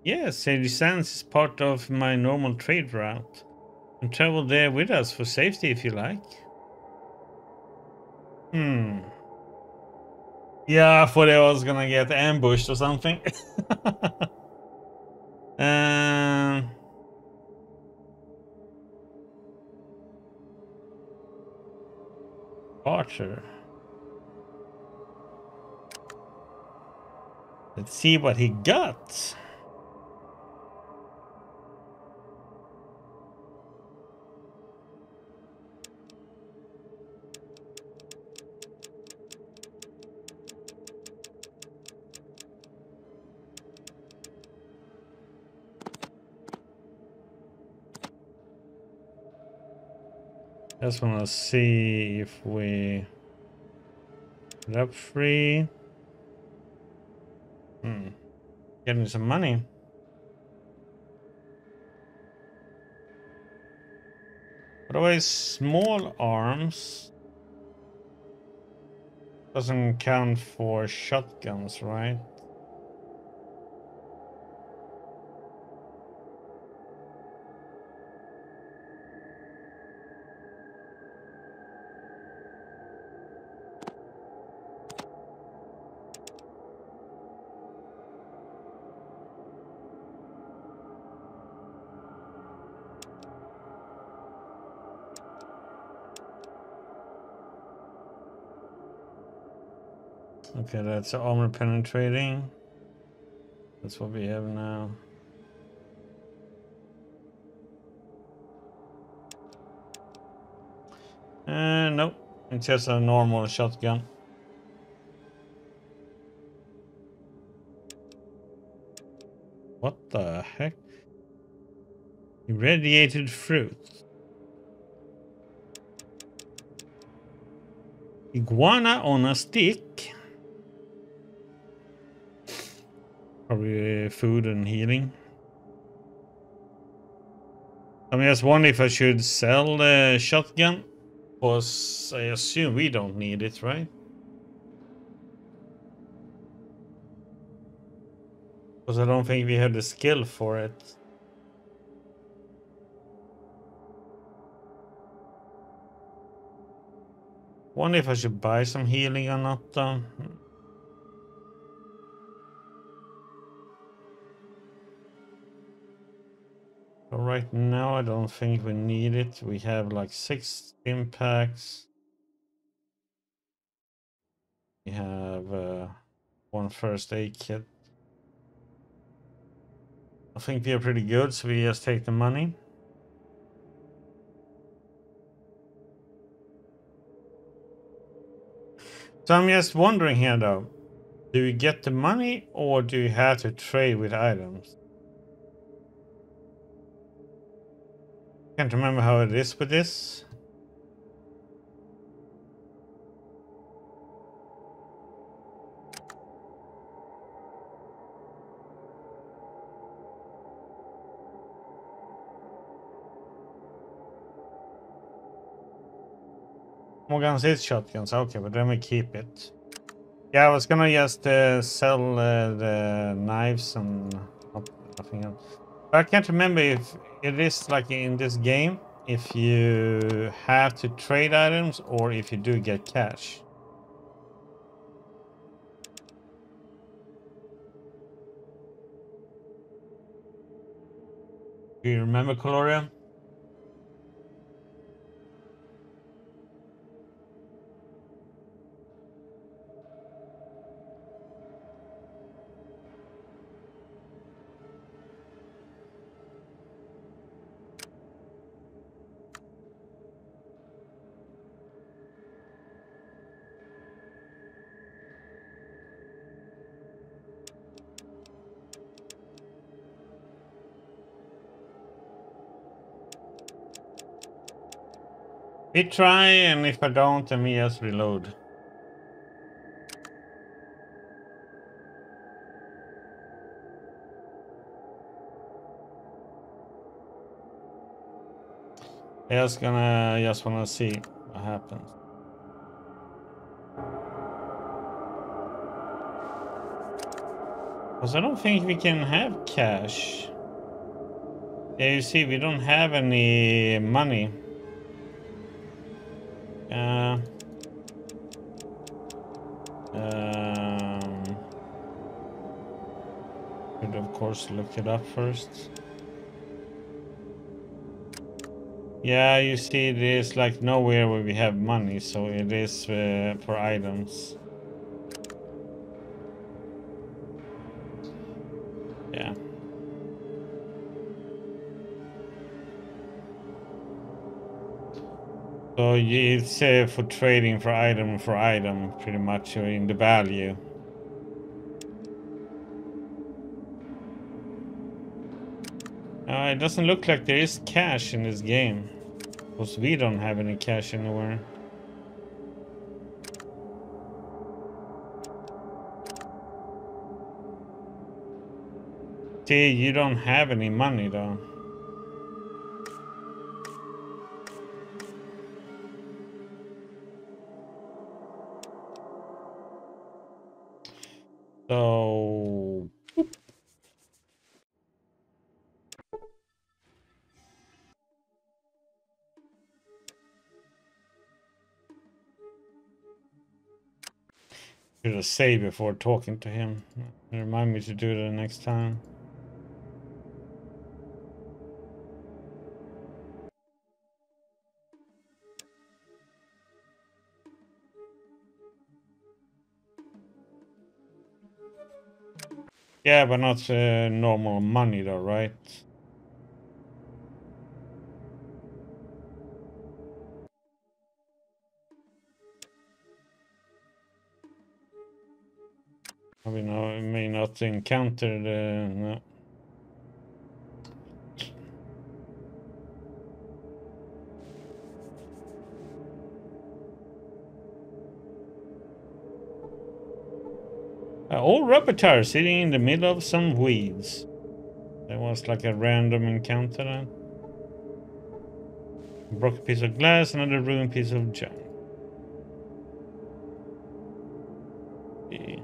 [SPEAKER 1] Yes, Shady Sands is part of my normal trade route. And travel there with us for safety if you like. Yeah, I thought I was gonna get ambushed or something. um, Archer. Let's see what he got. Just wanna see if we get up free. Getting some money. Otherwise, small arms doesn't count for shotguns, right? Okay, that's armor penetrating. That's what we have now. Nope. It's just a normal shotgun. What the heck? Irradiated fruit. Iguana on a stick. Probably food and healing. I mean, I just wonder if I should sell the shotgun. Because I assume we don't need it, right? Because I don't think we have the skill for it. Wonder if I should buy some healing or not though. So right now I don't think we need it. We have like 6 impacts. We have 1 first aid kit. I think we are pretty good, so we just take the money. So I'm just wondering here though, do you get the money or do you have to trade with items? Can't remember how it is with this. More guns is shotguns, okay, but then we keep it. Yeah, I was gonna just sell the knives and nothing else. But I can't remember if it is like in this game, if you have to trade items or if you do get cash. Do you remember, Coloria? We try, and if I don't, then we just reload. I just wanna see what happens. Because I don't think we can have cash. Yeah, you see, we don't have any money. Could of course look it up first. Yeah, you see, there's like nowhere where we have money, so it is for items. Yeah. So it's for trading for item, pretty much in the value. It doesn't look like there is cash in this game. Because we don't have any cash anywhere. See, you don't have any money though. So... should have saved before talking to him. Remind me to do that next time. Yeah, but not normal money though, right? I mean, I may not encounter the... No. Old Rabbiter sitting in the middle of some weeds. That was like a random encounter then. Broke a piece of glass, another ruined piece of junk. Yeah.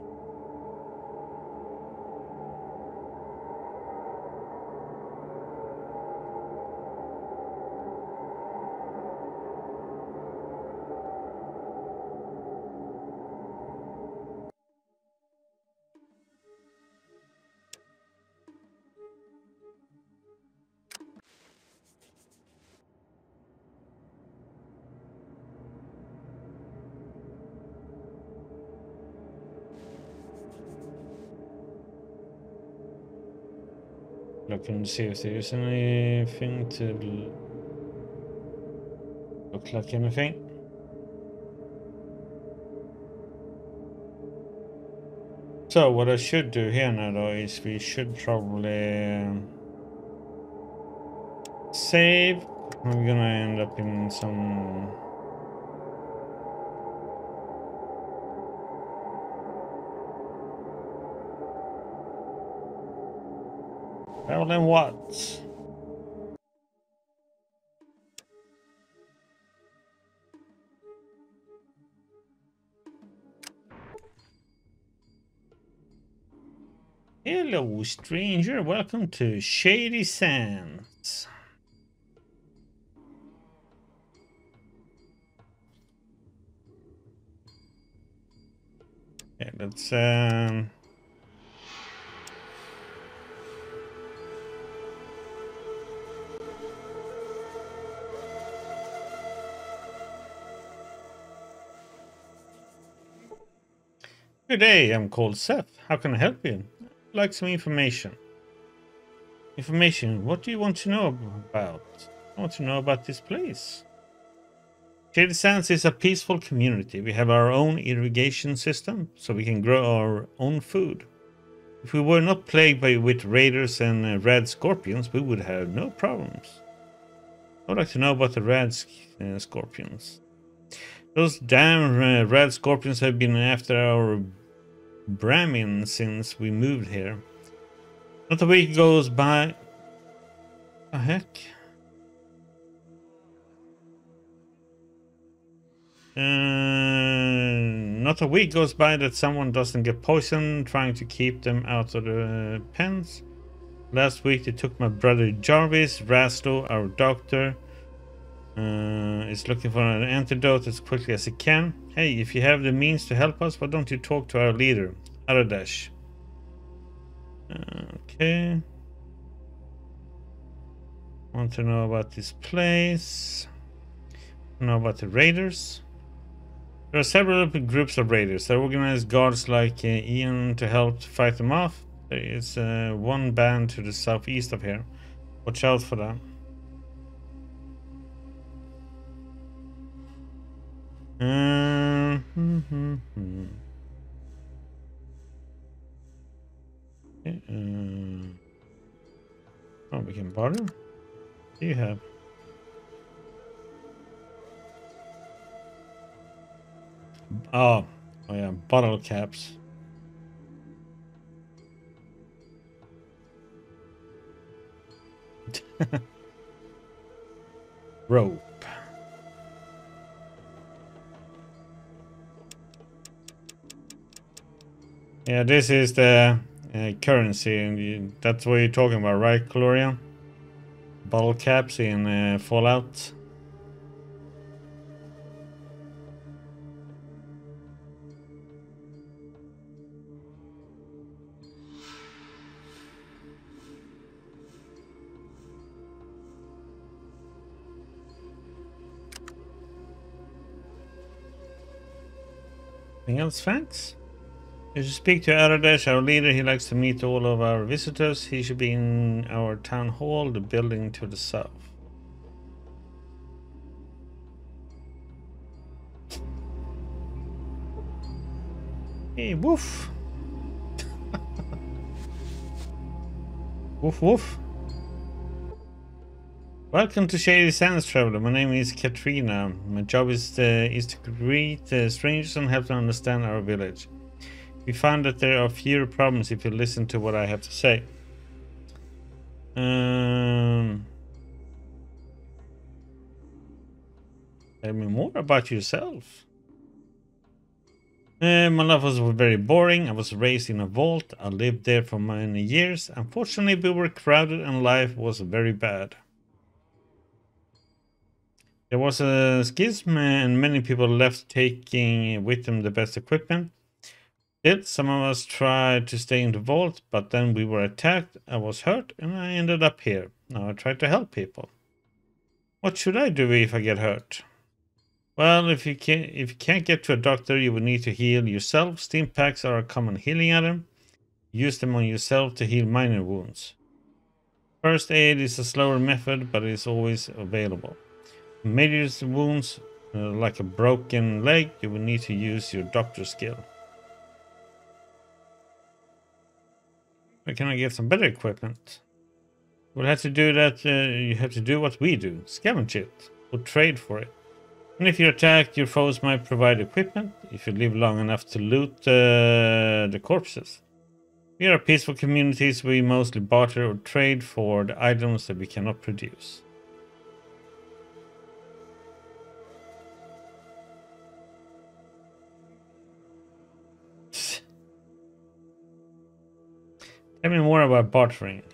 [SPEAKER 1] Looking to see if there's anything to look like anything. So what I should do here now though is we should probably save. I'm gonna end up in some well then what? Hello stranger, welcome to Shady Sands. Yeah, let's Good day, I'm called Seth. How can I help you? I'd like some information. Information? What do you want to know about? I want to know about this place. Shady Sands is a peaceful community. We have our own irrigation system, so we can grow our own food. If we were not plagued with raiders and red scorpions, we would have no problems. I would like to know about the red scorpions. Those damn red scorpions have been after our Brahmin since we moved here. Not a week goes by. The heck? Not a week goes by that someone doesn't get poisoned trying to keep them out of the pens. Last week they took my brother Jarvis. Raslo, our doctor, is looking for an antidote as quickly as he can. Hey, if you have the means to help us, why don't you talk to our leader, Aradash? Okay. Want to know about this place. Know about the raiders. There are several groups of raiders. They organize guards like Ian to help fight them off. There is one band to the southeast of here. Watch out for that. Oh, we can barter? What do you have? Oh yeah, bottle caps. Rope. Yeah, this is the currency, and that's what you're talking about, right, Gloria? Bottle caps in Fallout. Anything else, thanks? You should speak to Aradash, our leader. He likes to meet all of our visitors. He should be in our town hall, the building to the south. Hey, woof. Woof, woof. Welcome to Shady Sands, traveler. My name is Katrina. My job is to greet strangers and help them understand our village. We found that there are fewer problems if you listen to what I have to say. Tell me more about yourself. My life was very boring. I was raised in a vault. I lived there for many years. Unfortunately, we were crowded and life was very bad. There was a schism and many people left, taking with them the best equipment. Still, some of us tried to stay in the vault, but then we were attacked. I was hurt and I ended up here. Now I try to help people. What should I do if I get hurt? Well, if you can't get to a doctor, you will need to heal yourself. Steam packs are a common healing item. Use them on yourself to heal minor wounds. First aid is a slower method, but is always available. Major wounds, like a broken leg, you will need to use your doctor skill. Where can I get some better equipment? We'll have to do that. You have to do what we do: scavenge it or trade for it. And if you're attacked, your foes might provide equipment if you live long enough to loot the corpses. We are peaceful communities. We mostly barter or trade for the items that we cannot produce. Tell me more about bartering.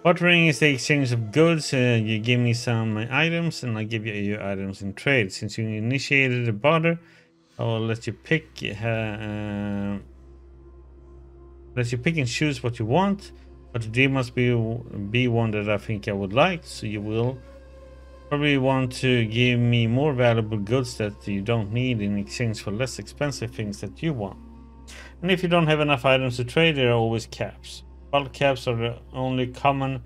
[SPEAKER 1] Bartering is the exchange of goods. You give me some items and I give you your items in trade. Since you initiated the barter, I will let you pick and choose what you want, but the deal must be one that I think I would like. So you will probably want to give me more valuable goods that you don't need in exchange for less expensive things that you want. And if you don't have enough items to trade, there are always caps. Bulk caps are the only common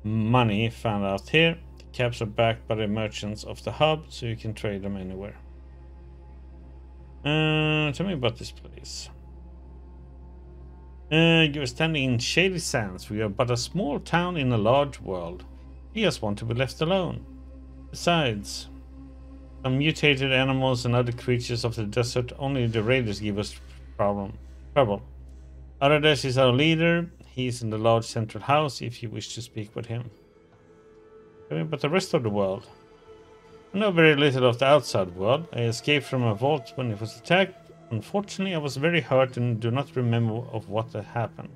[SPEAKER 1] money found out here. The caps are backed by the merchants of the hub, so you can trade them anywhere. Tell me about this place. You're standing in Shady Sands. We are but a small town in a large world. We just want to be left alone. Besides, some mutated animals and other creatures of the desert, only the raiders give us trouble. Arades is our leader. He is in the large central house if you wish to speak with him. Tell me about the rest of the world. I know very little of the outside world. I escaped from a vault when it was attacked. Unfortunately, I was very hurt and do not remember of what had happened.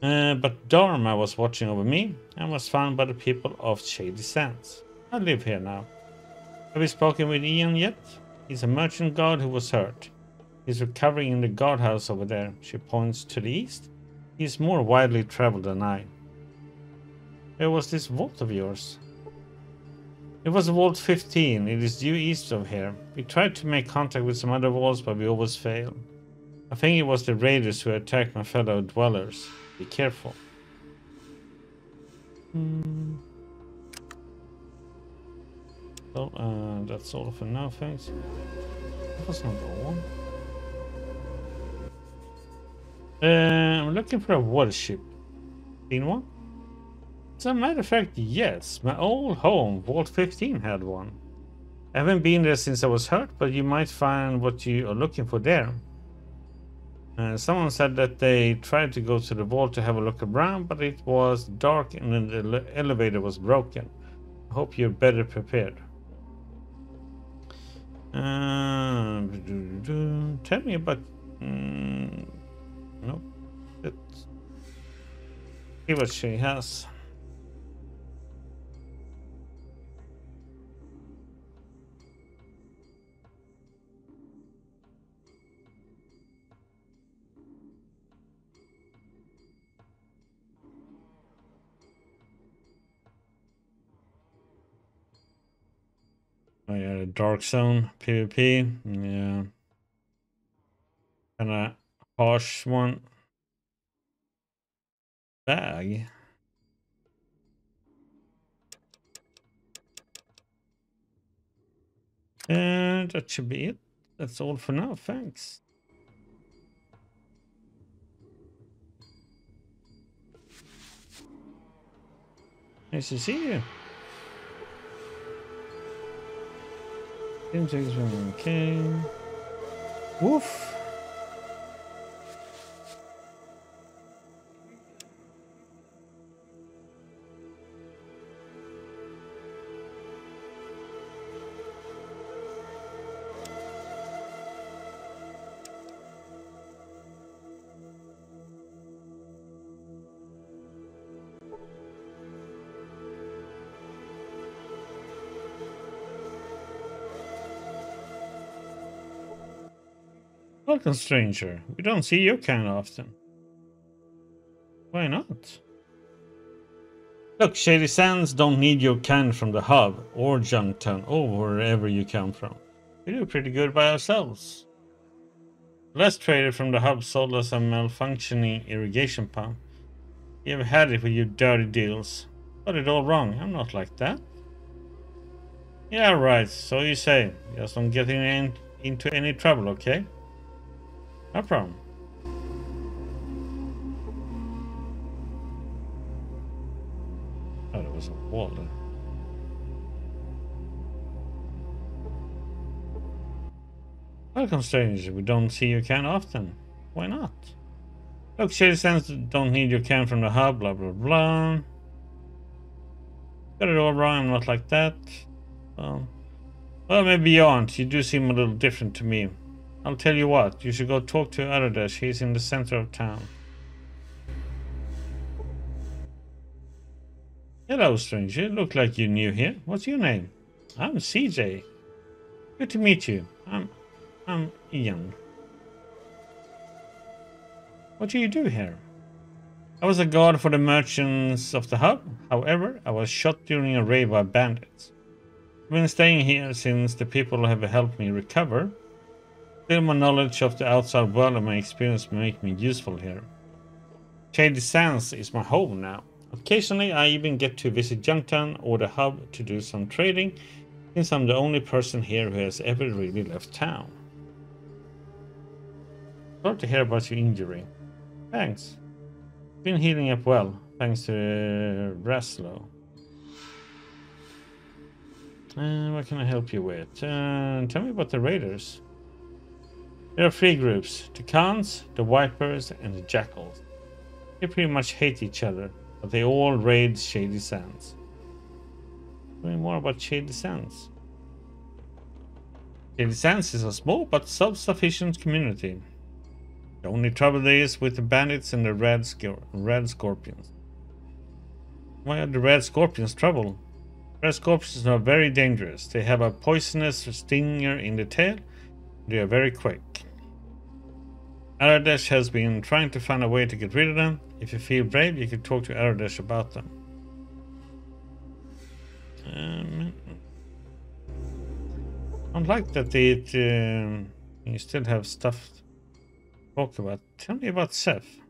[SPEAKER 1] But Dharma was watching over me and was found by the people of Shady Sands. I live here now. Have you spoken with Ian yet? He's a merchant guard who was hurt. He's recovering in the guardhouse over there. She points to the east. He's more widely traveled than I. Where was this vault of yours? It was Vault 15. It is due east of here. We tried to make contact with some other vaults, but we always failed. I think it was the raiders who attacked my fellow dwellers. Be careful. So, that's all for now, thanks. That was not all. I'm looking for a warship. Seen one? As a matter of fact, yes. My old home, Vault 15, had one. I haven't been there since I was hurt, but you might find what you are looking for there. Someone said that they tried to go to the vault to have a look around, but it was dark and the elevator was broken. I hope you're better prepared. Tell me about... no. Let's see what she has. Oh yeah, the Dark Zone PvP. Yeah. Kinda harsh one. Bag. And that should be it. That's all for now. Thanks. Nice to see you. Okay. Woof. Welcome, stranger. We don't see your kind often. Why not? Look, Shady Sands don't need your kind from the hub, or Junktown, or wherever you come from. We do pretty good by ourselves. Last trader from the hub sold us a malfunctioning irrigation pump. You've had it with your dirty deals. Got it all wrong. I'm not like that. Yeah, right. So you say. Just don't get into any trouble, okay? No problem. Oh, there was a wall there. Welcome, stranger. We don't see your can often. Why not? Look, Shady Sands don't need your can from the hub, blah, blah, blah. Got it all wrong. I'm not like that. Well, maybe you aren't. You do seem a little different to me. I'll tell you what. You should go talk to Aradesh. He's in the center of town. Hello, stranger. Look like you're new here. What's your name? I'm CJ. Good to meet you. I'm Ian. What do you do here? I was a guard for the merchants of the hub. However, I was shot during a raid by bandits. I've been staying here since the people have helped me recover. Still, my knowledge of the outside world and my experience make me useful here. Shady Sands is my home now. Occasionally, I even get to visit Junktown or the hub to do some trading, since I'm the only person here who has ever really left town. Sorry to hear about your injury. Thanks. Been healing up well, thanks to Raslo. What can I help you with? Tell me about the raiders. There are 3 groups: the Khans, the Vipers, and the Jackals. They pretty much hate each other, but they all raid Shady Sands. Tell me more about Shady Sands. Shady Sands is a small but self-sufficient community. The only trouble there is with the bandits and the red scorpions. Why are the red scorpions trouble? Red scorpions are very dangerous. They have a poisonous stinger in the tail. They are very quick. Aradesh has been trying to find a way to get rid of them. If you feel brave, you can talk to Aradesh about them. I don't like that you still have stuff to talk about. Tell me about Seth.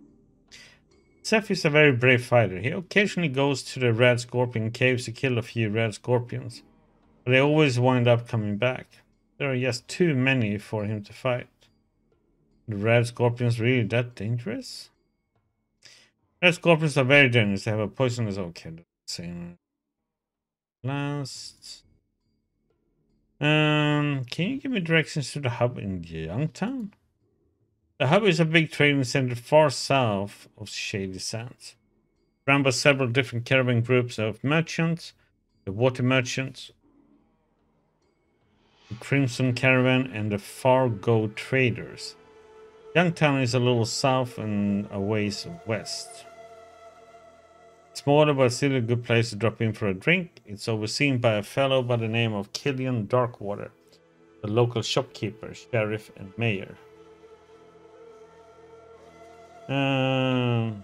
[SPEAKER 1] Seth is a very brave fighter. He occasionally goes to the red scorpion caves to kill a few red scorpions, but they always wind up coming back. There are just too many for him to fight. The red scorpions really that dangerous? Red scorpions are very dangerous. They have a poisonous. Okay, same. Last. Can you give me directions to the hub in Youngtown? The hub is a big trading center far south of Shady Sands, run by several different caravan groups of merchants: the Water Merchants, the Crimson Caravan, and the Fargo Traders. Youngtown is a little south and a ways west. Smaller but still a good place to drop in for a drink. It's overseen by a fellow by the name of Killian Darkwater, the local shopkeeper, sheriff, and mayor. Could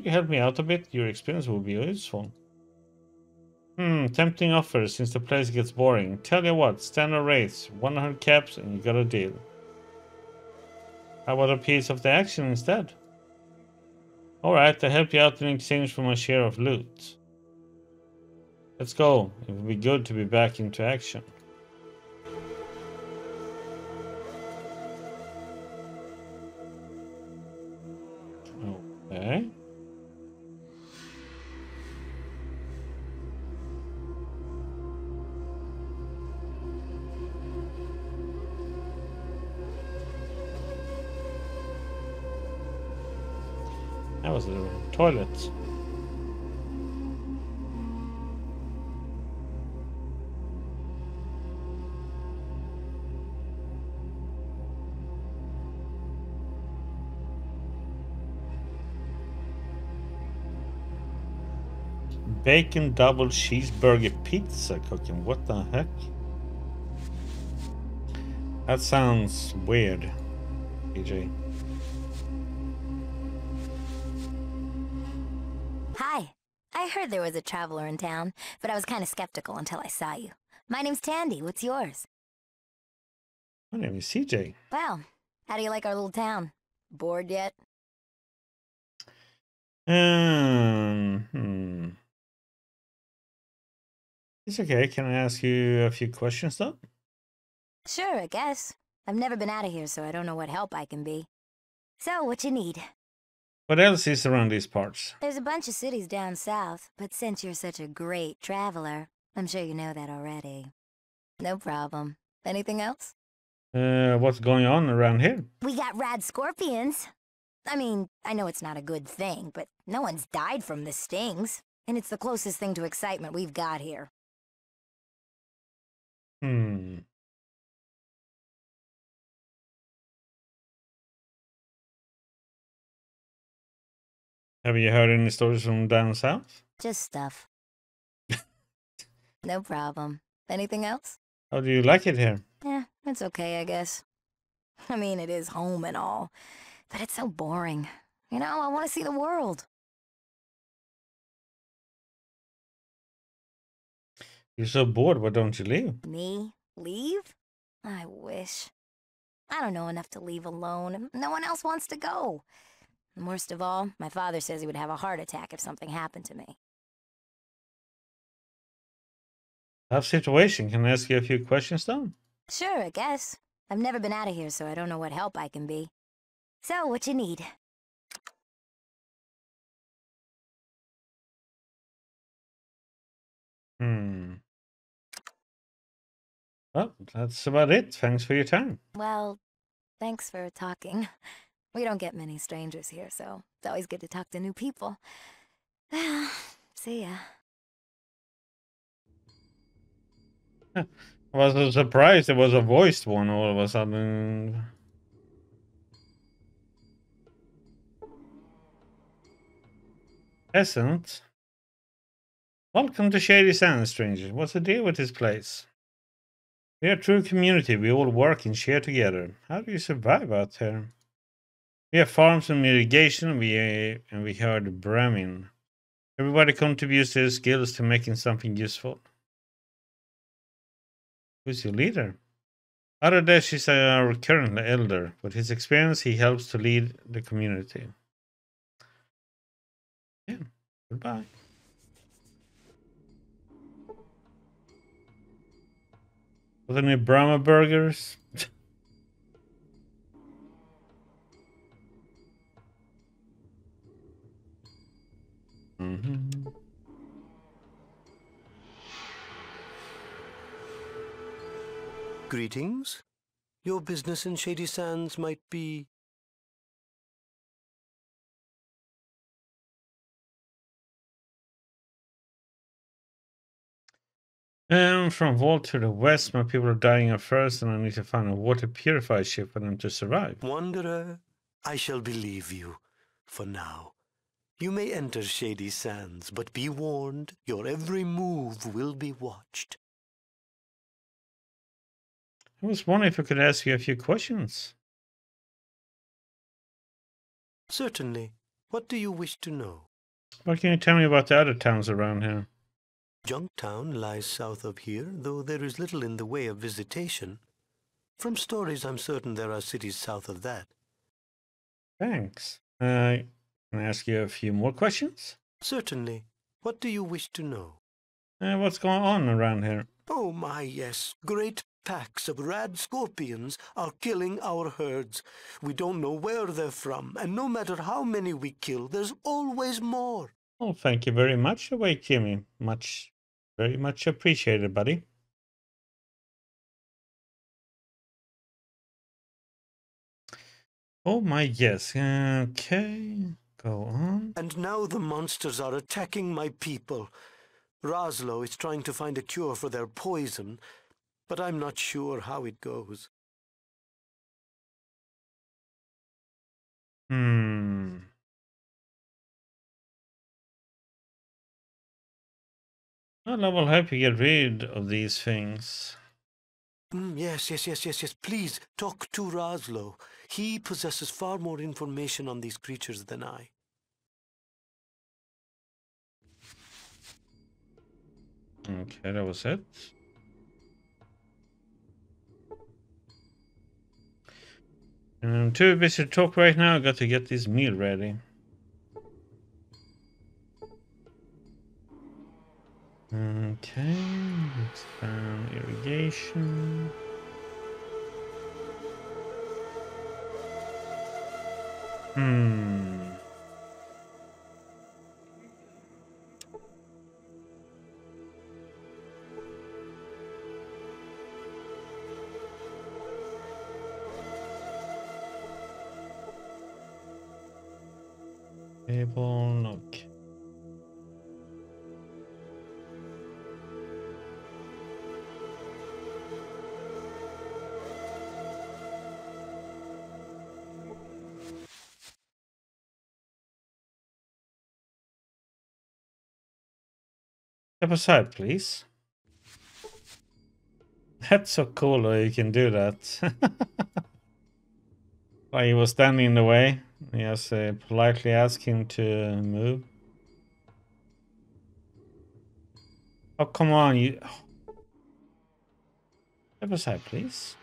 [SPEAKER 1] you help me out a bit? Your experience will be useful. Tempting offer since the place gets boring. Tell you what, standard rates, 100 caps, and you got a deal. How about a piece of the action instead? Alright, I'll help you out in exchange for my share of loot. Let's go. It will be good to be back into action. Okay. That was the toilet. Bacon double cheeseburger pizza cooking. What the heck? That sounds weird, PJ.
[SPEAKER 3] Hi. I heard there was a traveler in town, but I was kind of skeptical until I saw you. My name's Tandy. What's yours?
[SPEAKER 1] My name is CJ.
[SPEAKER 3] Well, How do you like our little town? Bored yet?
[SPEAKER 1] Hmm. It's okay. Can I ask you a few questions, though?
[SPEAKER 3] Sure, I guess. I've never been out of here, so I don't know what help I can be. So, what you need?
[SPEAKER 1] What else is around these parts?
[SPEAKER 3] There's a bunch of cities down south, but since you're such a great traveler, I'm sure you know that already. No problem. Anything else?
[SPEAKER 1] What's going on around here?
[SPEAKER 3] We got rad scorpions. I mean, I know it's not a good thing, but no one's died from the stings, and it's the closest thing to excitement we've got here.
[SPEAKER 1] Hmm. Have you heard any stories from down south?
[SPEAKER 3] Just stuff. No problem. Anything else?
[SPEAKER 1] How do you like it here?
[SPEAKER 3] Yeah, it's okay, I guess. I mean, it is home and all, but it's so boring. You know, I want to see the world.
[SPEAKER 1] You're so bored, why don't you leave?
[SPEAKER 3] Me? Leave? I wish. I don't know enough to leave alone, and no one else wants to go. And worst of all, my father says he would have a heart attack if something happened to me.
[SPEAKER 1] Tough situation. Can I ask you a few questions, though?
[SPEAKER 3] Sure, I guess. I've never been out of here, so I don't know what help I can be. So, what you need?
[SPEAKER 1] Hmm. Well, that's about it. Thanks for your time.
[SPEAKER 3] Well, thanks for talking. We don't get many strangers here, so it's always good to talk to new people. See ya.
[SPEAKER 1] I was so surprised it was a voiced one all of a sudden. Peasant. Welcome to Shady Sands, stranger. What's the deal with this place? We are a true community. We all work and share together. How do you survive out here? We have farms and irrigation. And we heard Brahmin. Everybody contributes their skills to making something useful. Who's your leader? Aradesh is our current elder. With his experience, he helps to lead the community. Yeah. Goodbye. Was there any Brahma burgers? Mm-hmm.
[SPEAKER 4] Greetings. Your business in Shady Sands might be...
[SPEAKER 1] From Vault to the west, my people are dying of thirst, and I need to find a water purifier ship for them to survive.
[SPEAKER 4] Wanderer, I shall believe you, for now. You may enter Shady Sands, but be warned, your every move will be watched.
[SPEAKER 1] I was wondering if I could ask you a few questions.
[SPEAKER 4] Certainly. What do you wish to know?
[SPEAKER 1] What can you tell me about the other towns around here?
[SPEAKER 4] Junktown lies south of here, though there is little in the way of visitation. From stories, I'm certain there are cities south of that.
[SPEAKER 1] Thanks. Can I ask you a few more questions?
[SPEAKER 4] Certainly. What do you wish to know?
[SPEAKER 1] What's going on around here?
[SPEAKER 4] Oh my, yes. Great packs of rad scorpions are killing our herds. We don't know where they're from, and no matter how many we kill, there's always more.
[SPEAKER 1] Oh, thank you very much, Awake Jimmy. Very much appreciated, buddy. Oh my, yes. Okay, go on.
[SPEAKER 4] And now the monsters are attacking my people. Roslo is trying to find a cure for their poison, but I'm not sure how it goes.
[SPEAKER 1] Well, I will help you get rid of these things.
[SPEAKER 4] Yes. Please, talk to Roslo. He possesses far more information on these creatures than I.
[SPEAKER 1] Okay, that was it. And I'm too busy to talk right now. I got to get this meal ready. Okay, expand irrigation. Table, look. Step aside, please. That's so cool that you can do that. While he was standing in the way, yes, politely ask him to move. Oh, come on, you. Step aside, please.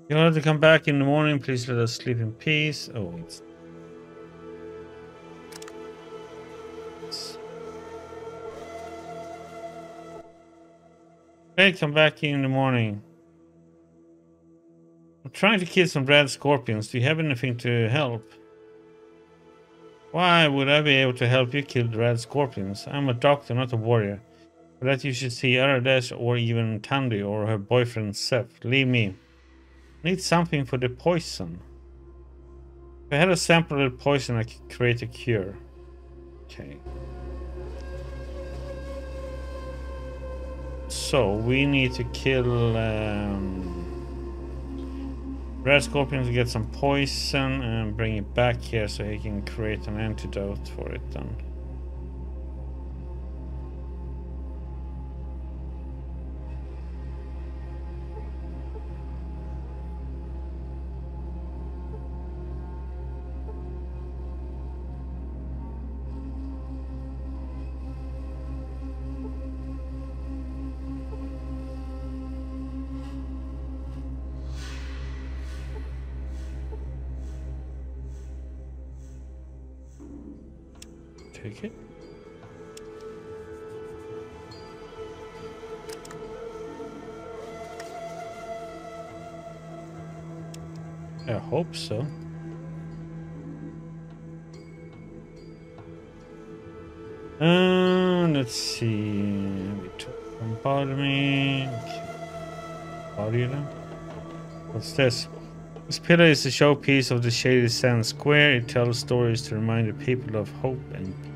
[SPEAKER 1] In order to come back in the morning, please let us sleep in peace. Oh, it's... Hey, come back in the morning. I'm trying to kill some red scorpions. Do you have anything to help? Why would I be able to help you kill the red scorpions? I'm a doctor, not a warrior. For that you should see Aradesh or even Tandy or her boyfriend Seth. Leave me. Need something for the poison. If I had a sample of the poison, I could create a cure. Okay. So we need to kill red scorpions to get some poison and bring it back here so he can create an antidote for it then. Take it. I hope so. Let's see. We took from botany. Okay. Body then. What's this? This pillar is a showpiece of the Shady Sand Square. It tells stories to remind the people of hope and peace.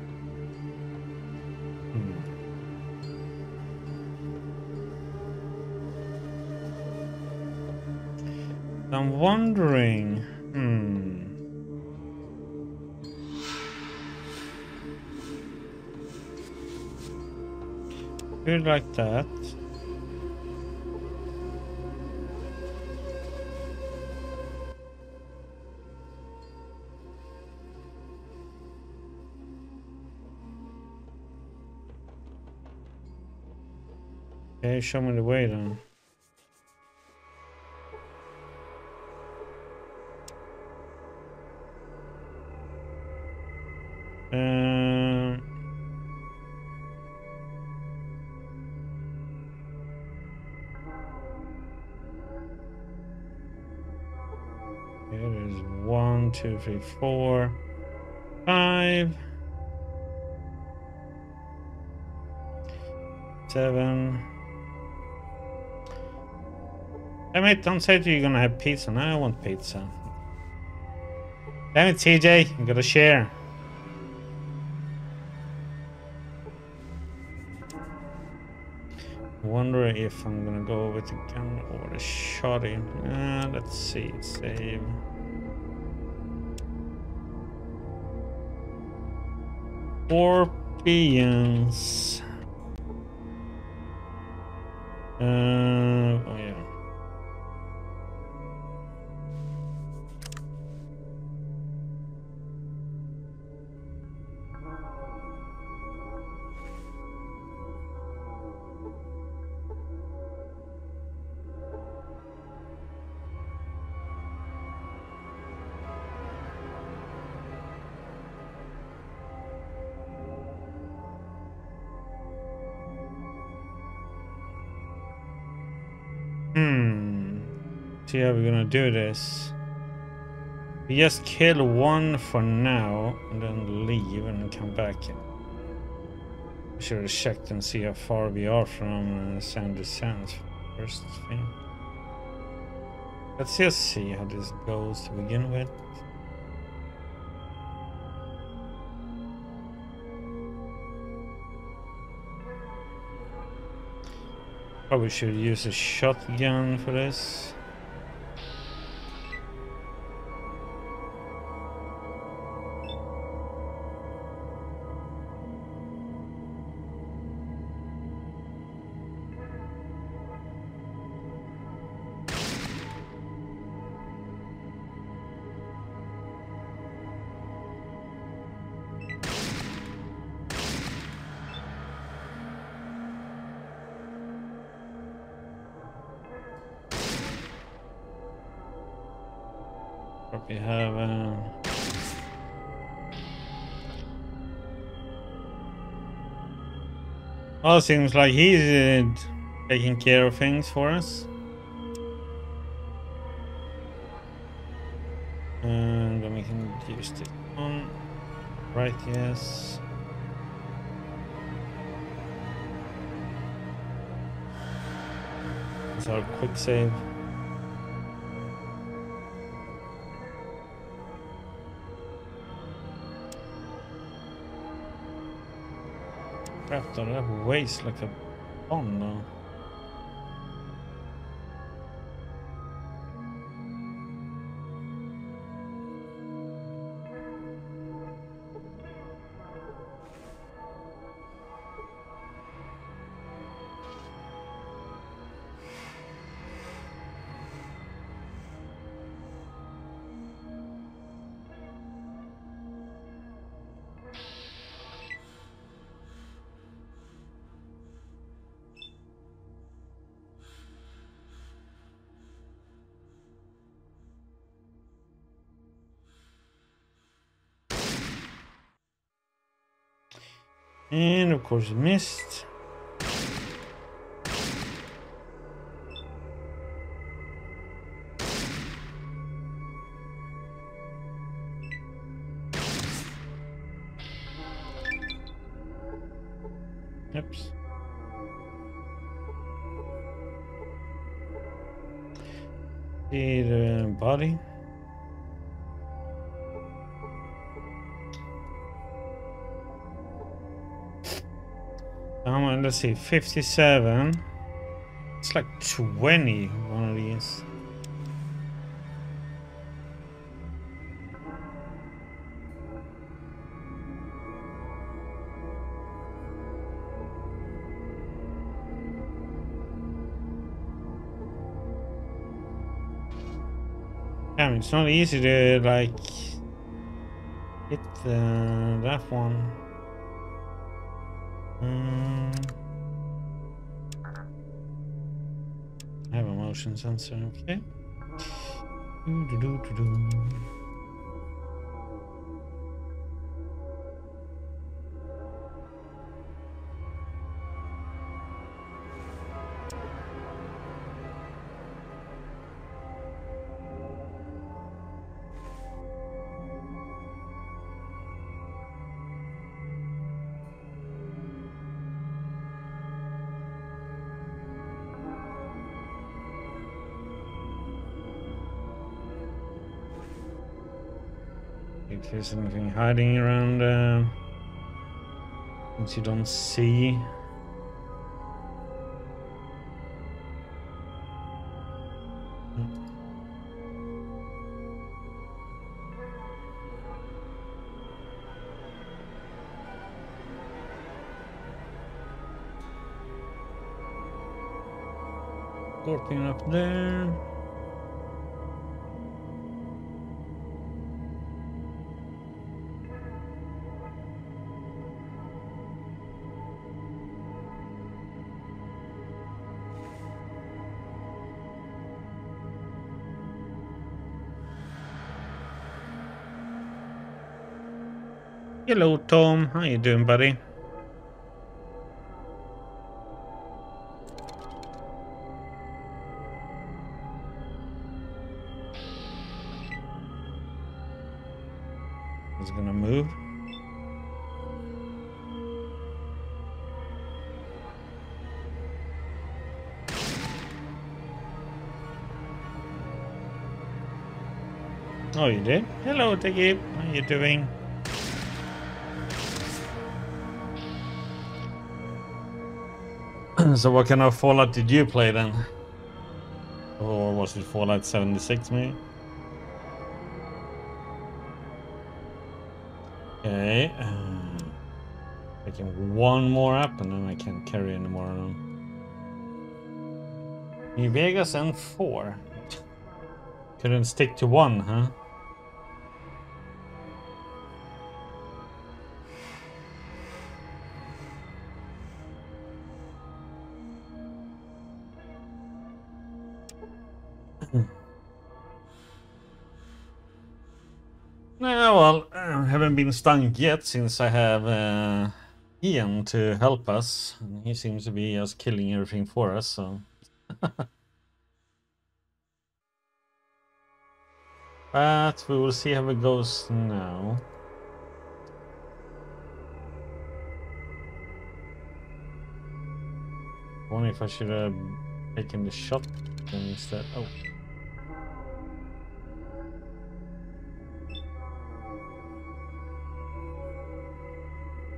[SPEAKER 1] I'm wondering. Feel like that. Okay, show me the way then. There's 1, 2, 3, 4, 5, 7. Damn it, don't say that you're gonna have pizza. No, I want pizza. Damn it, TJ, you gotta share. Wonder if I'm gonna go with the gun or the shotty. Let's see, save. Warp Scorpions. Oh yeah. See how we're gonna do this. We just kill one for now and then leave and come back. We should have checked and see how far we are from Sandy Sands first thing. Let's just see how this goes to begin with. Probably should use a shotgun for this. We have well, seems like he's taking care of things for us. And then we can use this one. Right, yes. That's our quick save. Crap, that weighs like a bomb now. And of course missed. Oops. See the body. Let's see, 57. It's like 20 one of these. Damn, it's not easy to like hit that one. I have a motion sensor, okay. If there's anything hiding around, since you don't see. Scorpion up there. Hello, Tom. How you doing, buddy? Is it gonna move? Oh, you did? Hello, Tiggy. How you doing? So what kind of Fallout did you play then? Or was it Fallout 76 maybe? Okay. Taking one more up and then I can't carry anymore of them. New Vegas and 4. Couldn't stick to one, huh? Well, I haven't been stunk yet since I have Ian to help us. And he seems to be just killing everything for us, so... But we will see how it goes now. I wonder if I should have taken the shot instead. Oh.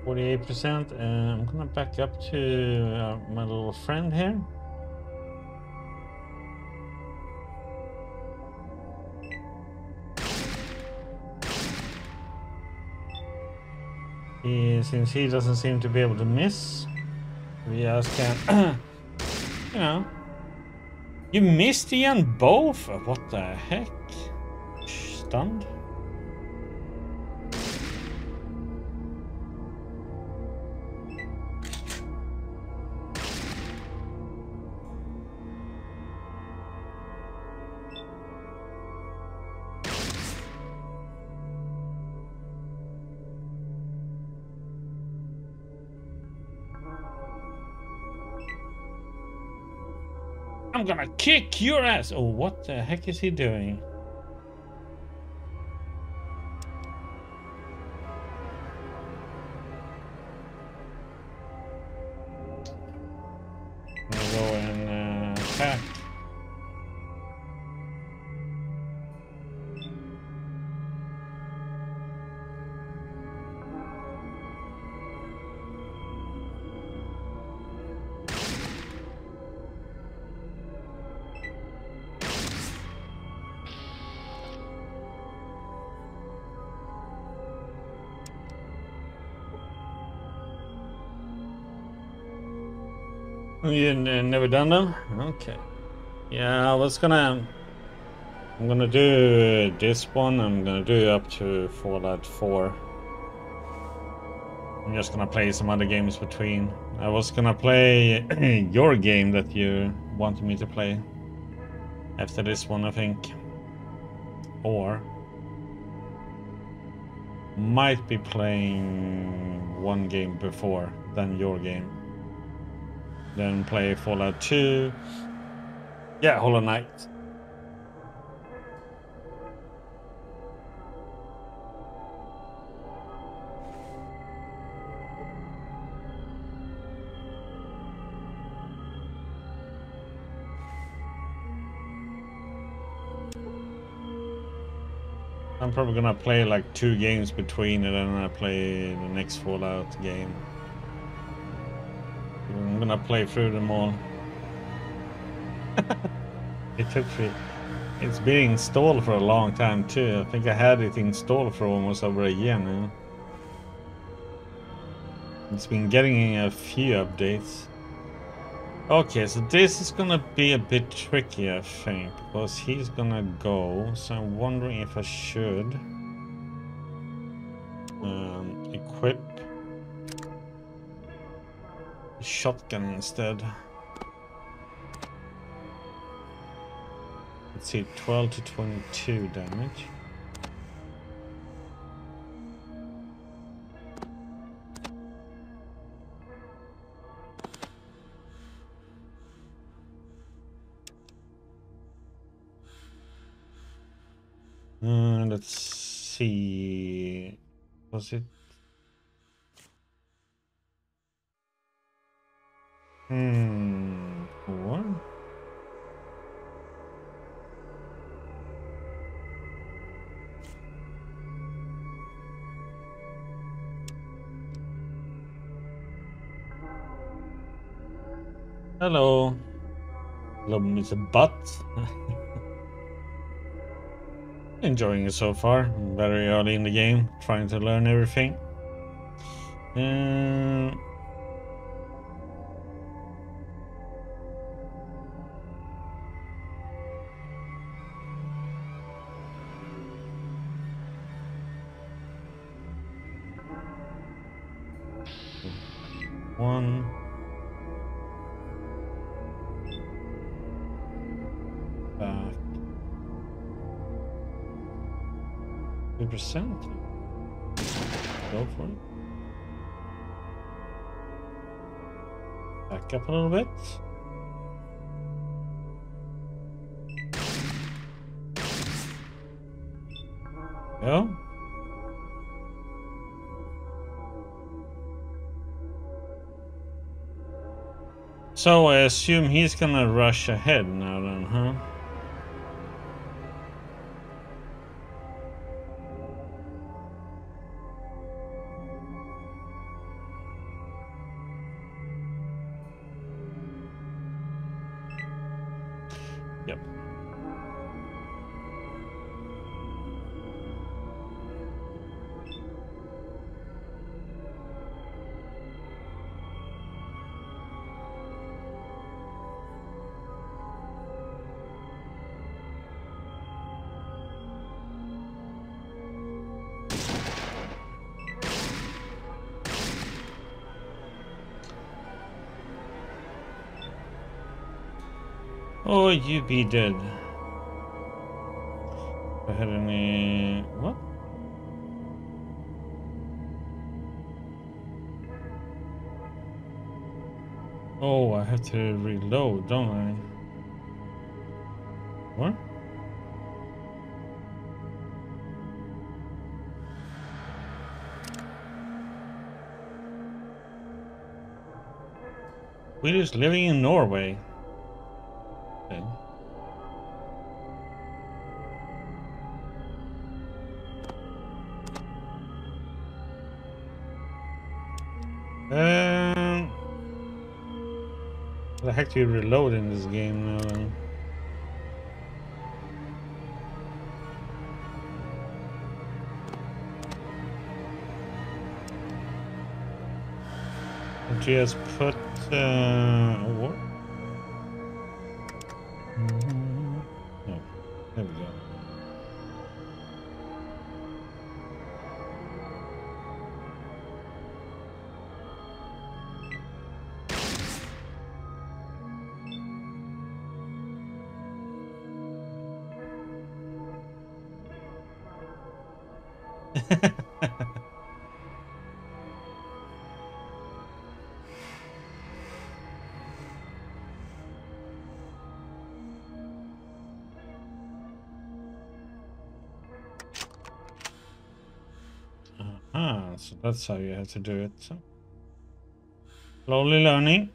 [SPEAKER 1] 48%. I'm gonna back up to my little friend here. Since he doesn't seem to be able to miss, we just can, you know. You missed Ian both? What the heck? Stunned? I'm gonna kick your ass! Oh, what the heck is he doing? I'm gonna go and attack. You never done them? Okay. Yeah, I'm gonna do this one. I'm gonna do up to Fallout 4. I'm just gonna play some other games between. I was gonna play your game that you wanted me to play after this one, I think. Or might be playing one game before than your game. Then play Fallout 2. Yeah, Hollow Knight. I'm probably gonna play like 2 games between and then I play the next Fallout game. I'm gonna play through them all. It's been installed for a long time too. I think I had it installed for almost over a year now. It's been getting a few updates. Okay, so this is gonna be a bit tricky, I think, because he's gonna go. So I'm wondering if I should equip the shotgun instead. Let's see, 12 to 22 damage. Let's see. Was it? What? Hello. Hello, Mr. Butt. Enjoying it so far. Very early in the game, trying to learn everything. One. Back. 2%. Go for it. Back up a little bit. Go. So I assume he's gonna rush ahead now then, huh? Yep. Oh, you be dead. I had any... What? Oh, I have to reload, don't I? What? We're just living in Norway. Okay. The heck do you reload in this game now then? Just put what? No, there we go. So that's how you have to do it. So. Slowly learning.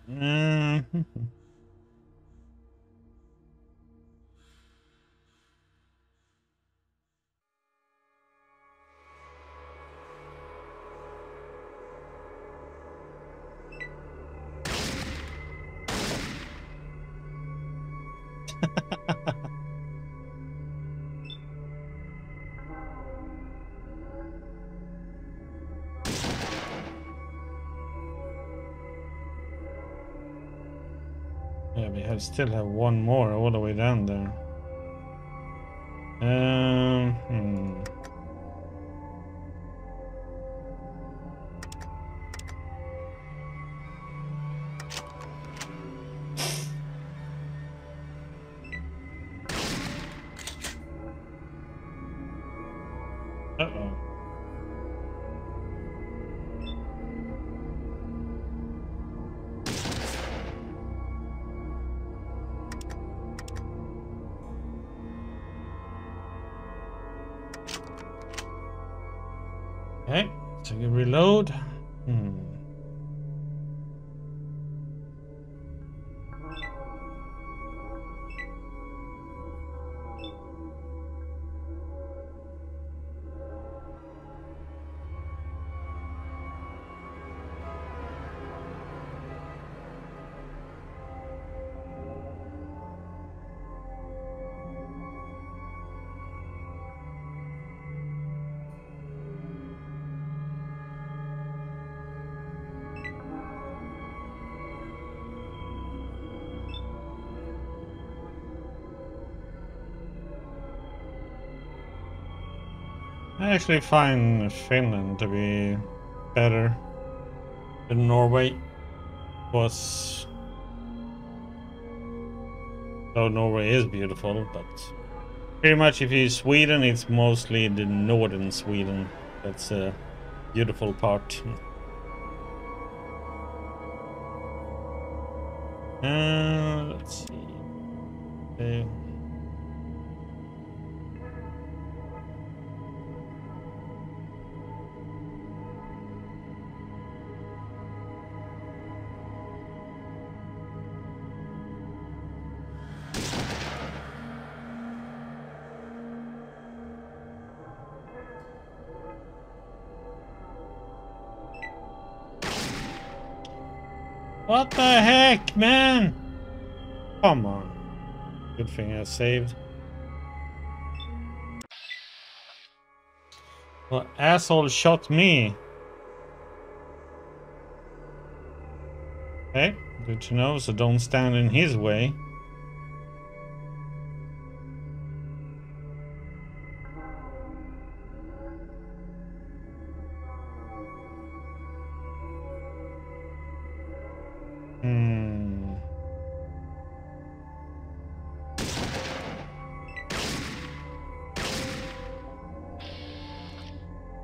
[SPEAKER 1] Yeah, we still have one more all the way down there. Uh-oh. Okay, so you reload. I actually find Finland to be better than Norway. Was though Norway is beautiful, but pretty much if you're Sweden, it's mostly the northern Sweden that's a beautiful part. Let's see. What the heck, man? Come on. Good thing I saved. Well, asshole shot me. Okay, good to know, so don't stand in his way.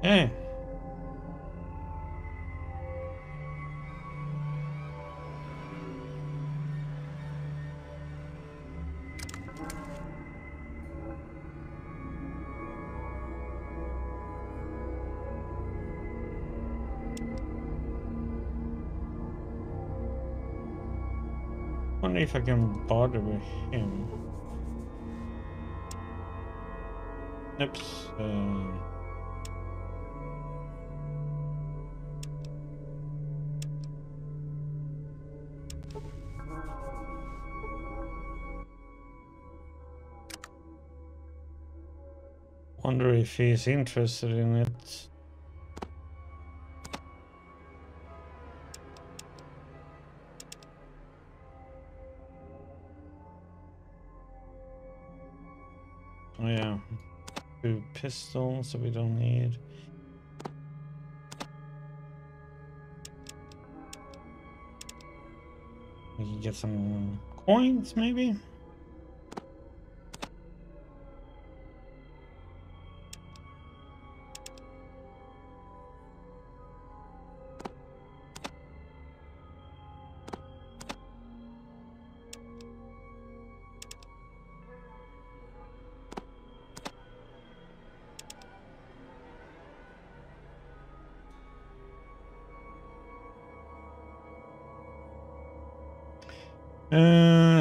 [SPEAKER 1] Hey. Wonder if I can bother with him. Oops. Wonder if he's interested in it. Oh yeah, 2 pistols that we don't need. We can get some coins, maybe?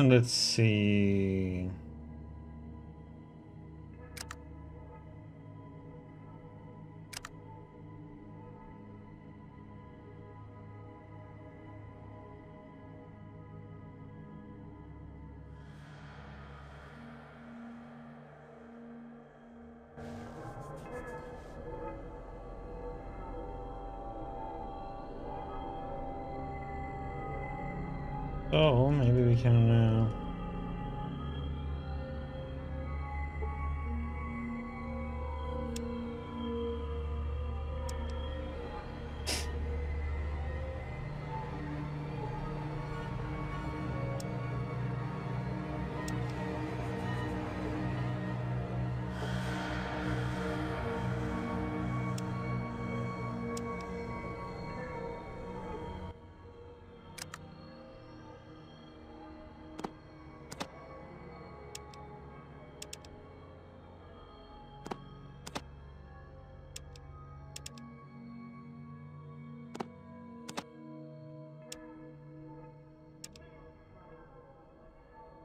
[SPEAKER 1] Let's see. So maybe we can.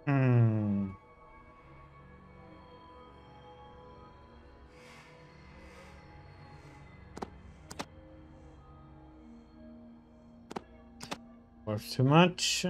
[SPEAKER 1] Hmm. Worth too much.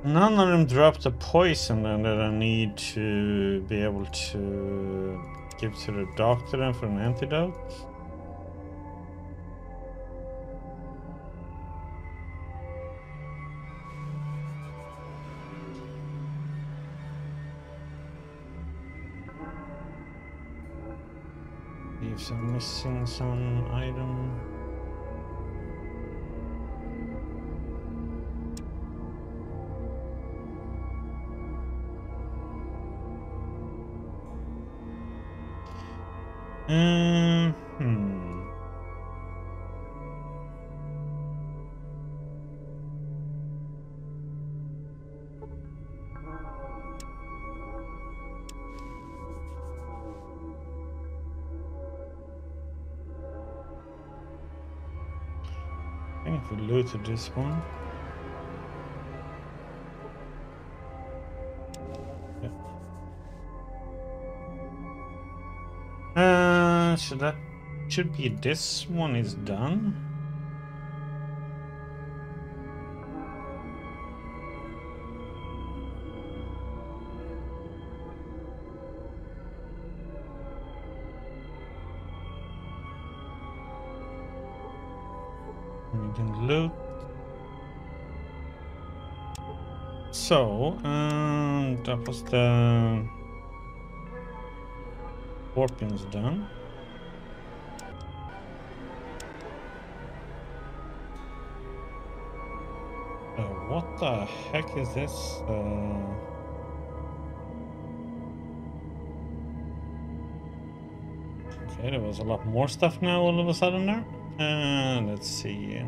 [SPEAKER 1] None of them dropped the poison that I need to be able to give to the doctor then for an antidote. If I'm missing some item. I think we looted this one. Yeah. So that should be this one is done. We can loot. So, that was the Scorpion's done. What the heck is this? Okay, there was a lot more stuff now all of a sudden there. Let's see.